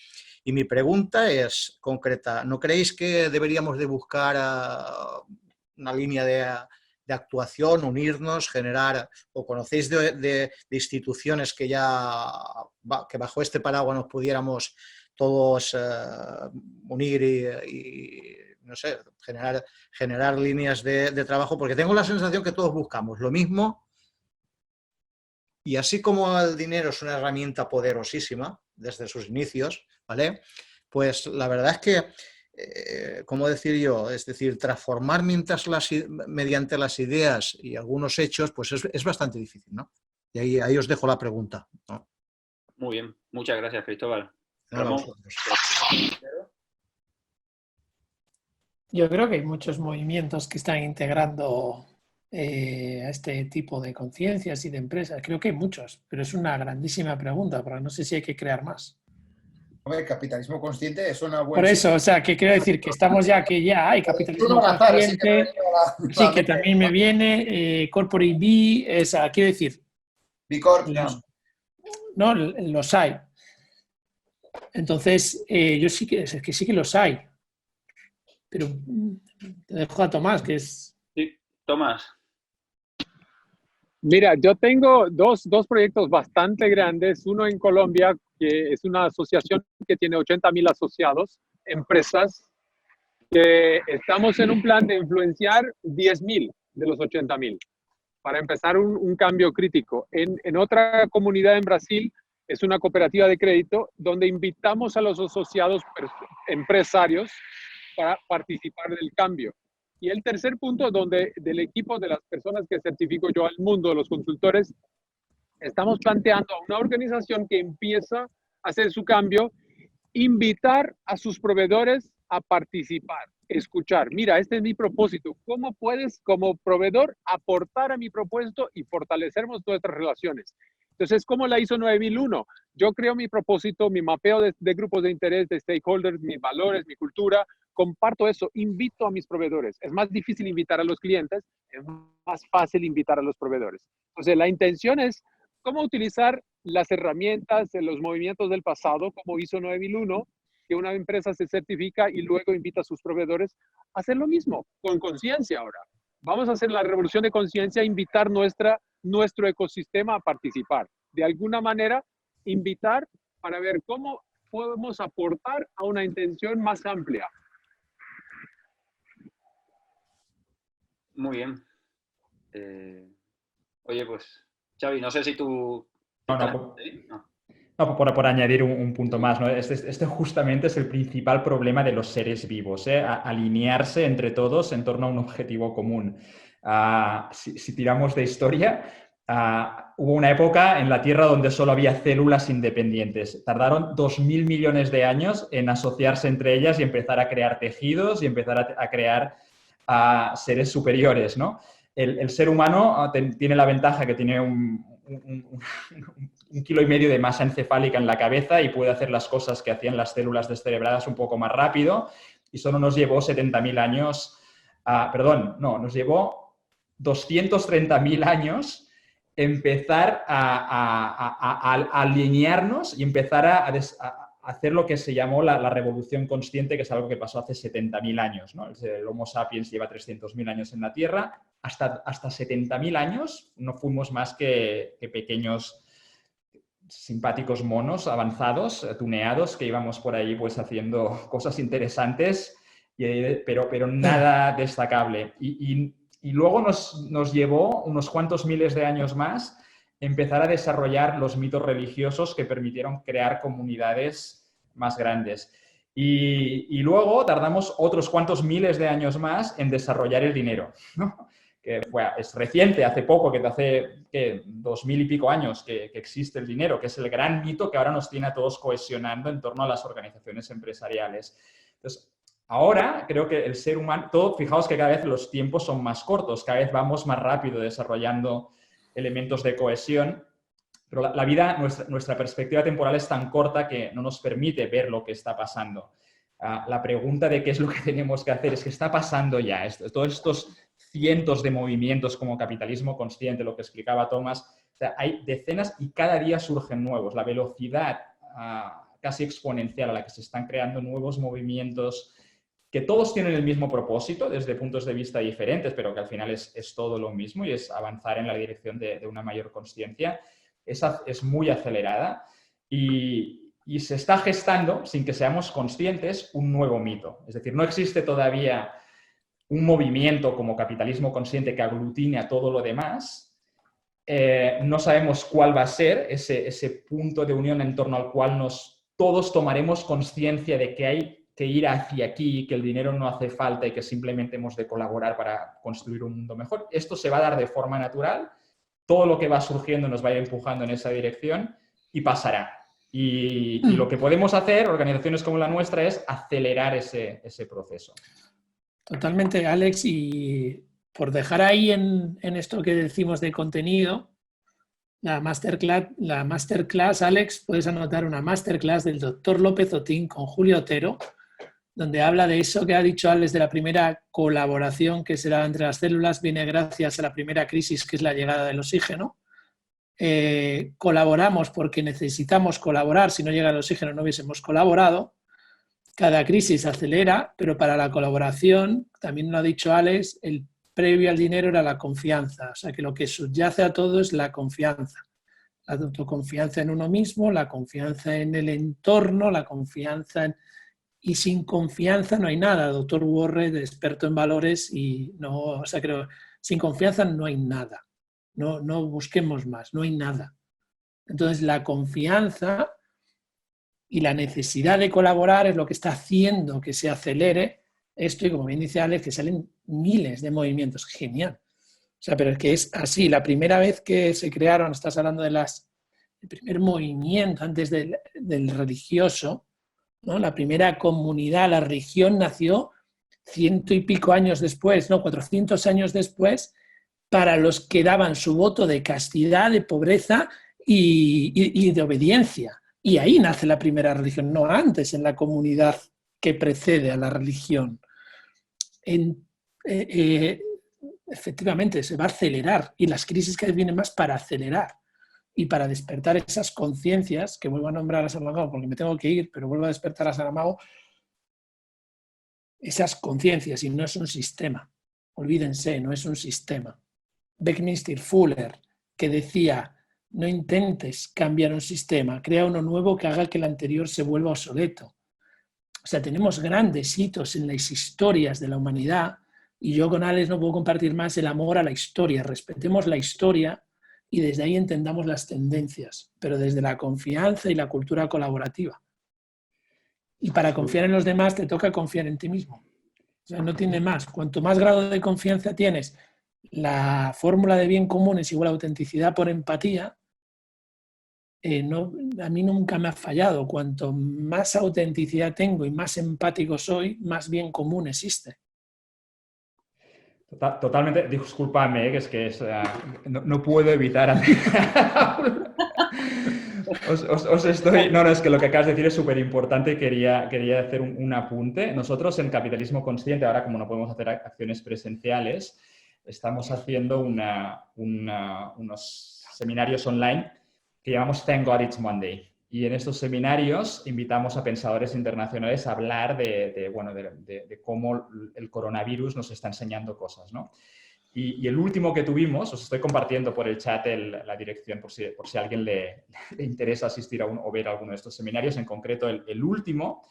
Y mi pregunta es concreta, ¿no creéis que deberíamos de buscar una línea de actuación, unirnos, generar, o conocéis de instituciones que bajo este paraguas nos pudiéramos todos unir y no sé, generar líneas de trabajo? Porque tengo la sensación que todos buscamos lo mismo, y así como el dinero es una herramienta poderosísima desde sus inicios, ¿vale? Pues la verdad es que ¿cómo decir yo? Es decir, transformar mediante las ideas y algunos hechos, pues es bastante difícil, ¿no? Y ahí os dejo la pregunta, ¿no? Muy bien, muchas gracias, Cristóbal. Ramón. Yo creo que hay muchos movimientos que están integrando a este tipo de conciencias y de empresas. Creo que hay muchos, pero es una grandísima pregunta, porque no sé si hay que crear más. El capitalismo consciente es una buena... Por eso, o sea, que quiero decir que ya hay capitalismo consciente, sí, que también me viene, Corporate B, quiero decir, B Corp, no, los hay. Entonces, yo sí que los hay. Pero te dejo a Tomás, que es... Sí, Tomás. Mira, yo tengo dos proyectos bastante grandes. Uno en Colombia, que es una asociación que tiene 80,000 asociados, empresas, que estamos en un plan de influenciar 10,000 de los 80,000 para empezar un cambio crítico. En otra comunidad en Brasil, es una cooperativa de crédito donde invitamos a los asociados empresarios para participar del cambio. Y el tercer punto, donde del equipo de las personas que certifico yo al mundo, los consultores, estamos planteando a una organización que empieza a hacer su cambio, invitar a sus proveedores a participar, escuchar. Mira, este es mi propósito. ¿Cómo puedes, como proveedor, aportar a mi propósito y fortalecernos nuestras relaciones? Entonces, ¿cómo la ISO 9001? Yo creo mi propósito, mi mapeo de grupos de interés, de stakeholders, mis valores, mi cultura, comparto eso, invito a mis proveedores. Es más difícil invitar a los clientes, es más fácil invitar a los proveedores. Entonces, la intención es cómo utilizar las herramientas de los movimientos del pasado, como ISO 9001, que una empresa se certifica y luego invita a sus proveedores a hacer lo mismo, con conciencia ahora. Vamos a hacer la revolución de conciencia, invitar nuestro ecosistema a participar. De alguna manera, invitar para ver cómo podemos aportar a una intención más amplia. Muy bien. Oye, pues, Xavi, no sé si tú... No, por añadir un punto más, ¿no? Este justamente es el principal problema de los seres vivos, alinearse entre todos en torno a un objetivo común. Si tiramos de historia, hubo una época en la Tierra donde solo había células independientes. Tardaron 2.000 millones de años en asociarse entre ellas y empezar a crear tejidos y empezar a crear seres superiores, ¿no? El ser humano tiene la ventaja que tiene un kilo y medio de masa encefálica en la cabeza y puede hacer las cosas que hacían las células descerebradas un poco más rápido, y solo nos llevó 70.000 años, nos llevó 230.000 años empezar a alinearnos y empezar a hacer lo que se llamó la revolución consciente, que es algo que pasó hace 70.000 años, ¿no? El Homo sapiens lleva 300.000 años en la Tierra. Hasta 70.000 años no fuimos más que pequeños simpáticos monos avanzados, tuneados, que íbamos por ahí pues haciendo cosas interesantes, pero nada destacable. Y luego nos llevó unos cuantos miles de años más empezar a desarrollar los mitos religiosos que permitieron crear comunidades más grandes. Y luego tardamos otros cuantos miles de años más en desarrollar el dinero, ¿no? Que es reciente, hace poco, que hace 2.000 y pico años que existe el dinero, que es el gran mito que ahora nos tiene a todos cohesionando en torno a las organizaciones empresariales. Entonces, ahora creo que el ser humano, fijaos que cada vez los tiempos son más cortos, cada vez vamos más rápido desarrollando elementos de cohesión, pero la vida, nuestra perspectiva temporal es tan corta que no nos permite ver lo que está pasando. La pregunta de qué es lo que tenemos que hacer es que está pasando ya. Todos estos cientos de movimientos como capitalismo consciente, lo que explicaba Thomas, o sea, hay decenas y cada día surgen nuevos. La velocidad casi exponencial a la que se están creando nuevos movimientos que todos tienen el mismo propósito desde puntos de vista diferentes, pero que al final es todo lo mismo y es avanzar en la dirección de una mayor consciencia. Es muy acelerada y se está gestando, sin que seamos conscientes, un nuevo mito. Es decir, no existe todavía un movimiento como capitalismo consciente que aglutine a todo lo demás. No sabemos cuál va a ser ese punto de unión en torno al cual todos tomaremos conciencia de que hay que ir hacia aquí, que el dinero no hace falta y que simplemente hemos de colaborar para construir un mundo mejor. Esto se va a dar de forma natural. Todo lo que va surgiendo nos va a ir empujando en esa dirección y pasará. Y lo que podemos hacer, organizaciones como la nuestra, es acelerar ese proceso. Totalmente, Alex. Y por dejar ahí en esto que decimos de contenido, la masterclass, Alex, puedes anotar una masterclass del doctor López Otín con Julio Otero, donde habla de eso que ha dicho Alex, de la primera colaboración que se da entre las células, viene gracias a la primera crisis, que es la llegada del oxígeno. Colaboramos porque necesitamos colaborar, si no llega el oxígeno no hubiésemos colaborado. Cada crisis acelera, pero para la colaboración, también lo ha dicho Alex, el previo al dinero era la confianza, o sea que lo que subyace a todo es la confianza. La autoconfianza en uno mismo, la confianza en el entorno, la confianza en... Y sin confianza no hay nada. Doctor Warren, experto en valores, y no, o sea, creo, sin confianza no hay nada. No busquemos más, no hay nada. Entonces, la confianza y la necesidad de colaborar es lo que está haciendo que se acelere esto, y como bien dice Alex, que salen miles de movimientos. Genial. O sea, pero es que es así. La primera vez que se crearon, estás hablando de el primer movimiento antes del religioso, ¿no? La primera comunidad, la religión nació 100 y pico años después, ¿no? 400 años después, para los que daban su voto de castidad, de pobreza y de obediencia. Y ahí nace la primera religión, no antes, en la comunidad que precede a la religión. Efectivamente, se va a acelerar, y las crisis cada vez vienen más para acelerar y para despertar esas conciencias, que vuelvo a nombrar a Saramago porque me tengo que ir, pero vuelvo a despertar a Saramago, esas conciencias, y no es un sistema. Olvídense, no es un sistema. Buckminster Fuller, que decía, no intentes cambiar un sistema, crea uno nuevo que haga que el anterior se vuelva obsoleto. O sea, tenemos grandes hitos en las historias de la humanidad, y yo con Alex no puedo compartir más el amor a la historia. Respetemos la historia y desde ahí entendamos las tendencias, pero desde la confianza y la cultura colaborativa. Y para confiar en los demás te toca confiar en ti mismo. O sea, no tiene más. Cuanto más grado de confianza tienes la fórmula de bien común es igual a autenticidad por empatía, a mí nunca me ha fallado. Cuanto más autenticidad tengo y más empático soy, más bien común existe. Totalmente, discúlpame, que no puedo evitar hacer... os estoy... No, es que lo que acabas de decir es súper importante. Quería hacer un apunte. Nosotros en Capitalismo Consciente, ahora como no podemos hacer acciones presenciales, estamos haciendo unos seminarios online que llamamos Thank God It's Monday. Y en estos seminarios invitamos a pensadores internacionales a hablar de cómo el coronavirus nos está enseñando cosas, ¿no? Y el último que tuvimos, os estoy compartiendo por el chat la dirección por si a alguien le interesa asistir o ver alguno de estos seminarios. En concreto, el último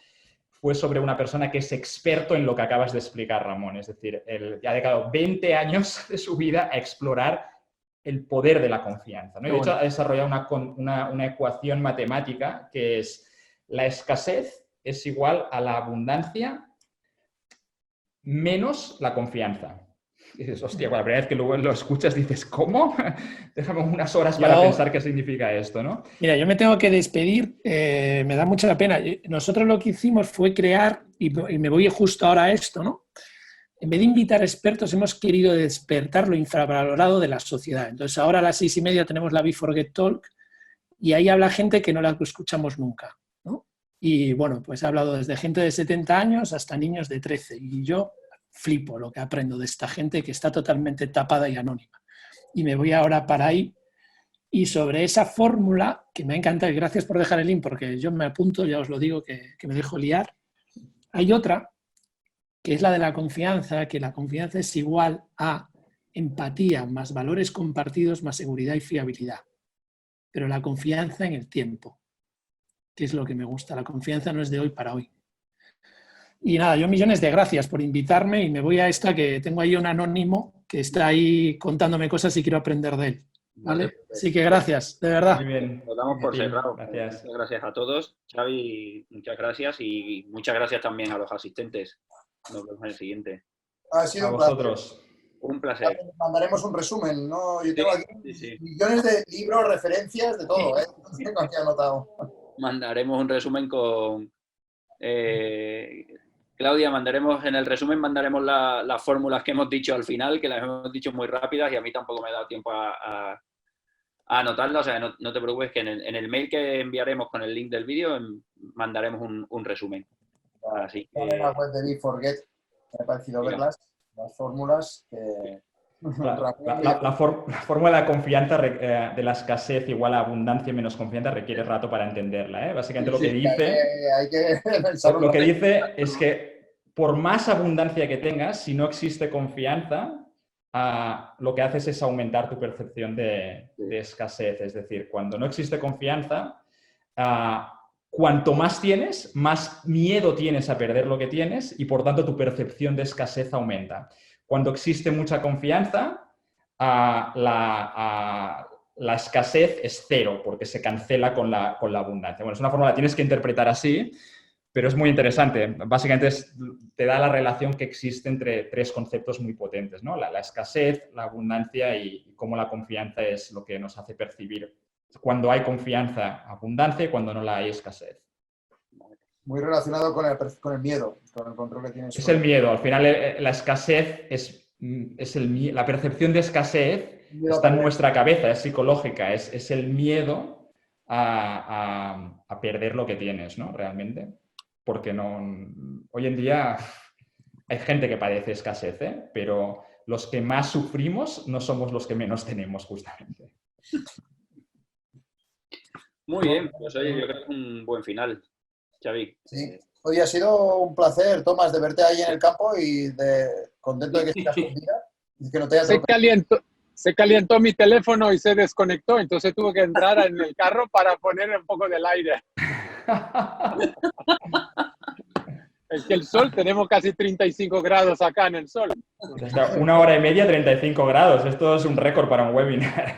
fue sobre una persona que es experto en lo que acabas de explicar, Ramón. Es decir, él ya ha dedicado 20 años de su vida a explorar el poder de la confianza, ¿no? Y de hecho ha desarrollado una ecuación matemática que es: la escasez es igual a la abundancia menos la confianza. Y dices, hostia, la primera vez que luego lo escuchas dices, ¿cómo? Déjame unas horas para pensar qué significa esto, ¿no? Mira, yo me tengo que despedir, me da mucha pena. Nosotros lo que hicimos fue crear, y me voy justo ahora a esto, ¿no? En vez de invitar expertos, hemos querido despertar lo infravalorado de la sociedad. Entonces, ahora a las 6:30 tenemos la Before Get Talk y ahí habla gente que no la escuchamos nunca, ¿no? Y bueno, pues he hablado desde gente de 70 años hasta niños de 13. Y yo flipo lo que aprendo de esta gente que está totalmente tapada y anónima. Y me voy ahora para ahí. Y sobre esa fórmula, que me ha encantado, y gracias por dejar el link, porque yo me apunto, ya os lo digo, que me dejo liar. Hay otra, que es la de la confianza, que la confianza es igual a empatía más valores compartidos más seguridad y fiabilidad. Pero la confianza en el tiempo, que es lo que me gusta. La confianza no es de hoy para hoy. Y nada, yo millones de gracias por invitarme y me voy a esta que tengo ahí un anónimo que está ahí contándome cosas y quiero aprender de él. ¿Vale? Así que gracias, de verdad. Muy bien. Lo damos por cerrado. Gracias. Muchas gracias a todos. Xavi, muchas gracias y muchas gracias también a los asistentes. Nos vemos en el siguiente. Ha sido A un placer. vosotros. Un placer. Mandaremos un resumen, ¿no? Yo tengo aquí Sí. millones de libros, referencias, de todo, ¿eh? Tengo aquí anotado. Mandaremos un resumen con... Claudia, en el resumen mandaremos las fórmulas que hemos dicho al final, que las hemos dicho muy rápidas y a mí tampoco me ha dado tiempo a anotarlas. O sea, no te preocupes que en el mail que enviaremos con el link del vídeo mandaremos un resumen. Así que... En la web de Be4Get me ha parecido verlas, las fórmulas que... La fórmula de la confianza de la escasez igual a abundancia menos confianza requiere rato para entenderla, ¿eh? Básicamente lo que dice... Hay que pensarlo. Lo que dice es que por más abundancia que tengas, si no existe confianza, lo que haces es aumentar tu percepción de escasez. Es decir, cuando no existe confianza, cuanto más tienes, más miedo tienes a perder lo que tienes y por tanto tu percepción de escasez aumenta. Cuando existe mucha confianza, la escasez es cero porque se cancela con la abundancia. Bueno, es una fórmula, la tienes que interpretar así, pero es muy interesante. Básicamente te da la relación que existe entre tres conceptos muy potentes, ¿no? La escasez, la abundancia y cómo la confianza es lo que nos hace percibir. Cuando hay confianza, abundancia, y cuando no la hay, escasez. Muy relacionado con el miedo, con el control que tienes. Es el miedo. Al final, la escasez la percepción de escasez está en nuestra cabeza, es psicológica, es el miedo a perder lo que tienes, ¿no? Realmente. Porque hoy en día hay gente que padece escasez, ¿eh? Pero los que más sufrimos no somos los que menos tenemos, justamente. Muy bien, pues oye, yo creo que es un buen final, Xavi. Sí. Hoy ha sido un placer, Tomás, de verte ahí en el campo y contento de que estés con vida. Y que no te se calentó mi teléfono y se desconectó, entonces tuve que entrar en el carro para poner un poco del aire. Es que el sol, tenemos casi 35 grados acá en el sol. Hasta 1 hora y media, 35 grados. Esto es un récord para un webinar.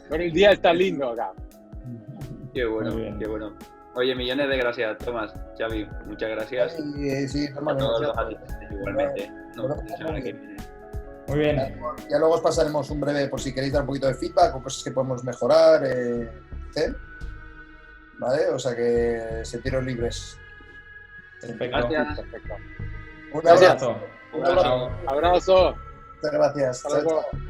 Pero el día está lindo acá. Qué bueno, qué bueno. Oye, millones de gracias, Tomás, Xavi, muchas gracias. Sí, A todos los asistentes igualmente. Nos vemos la semana que viene. Muy bien. Ya luego os pasaremos un breve, por si queréis dar un poquito de feedback o cosas que podemos mejorar. ¿Vale? O sea que sentiros libres. Perfecto. Gracias. Perfecto. Un abrazo. Un abrazo. Abrazo. Muchas gracias. Hasta Chao, luego. chao.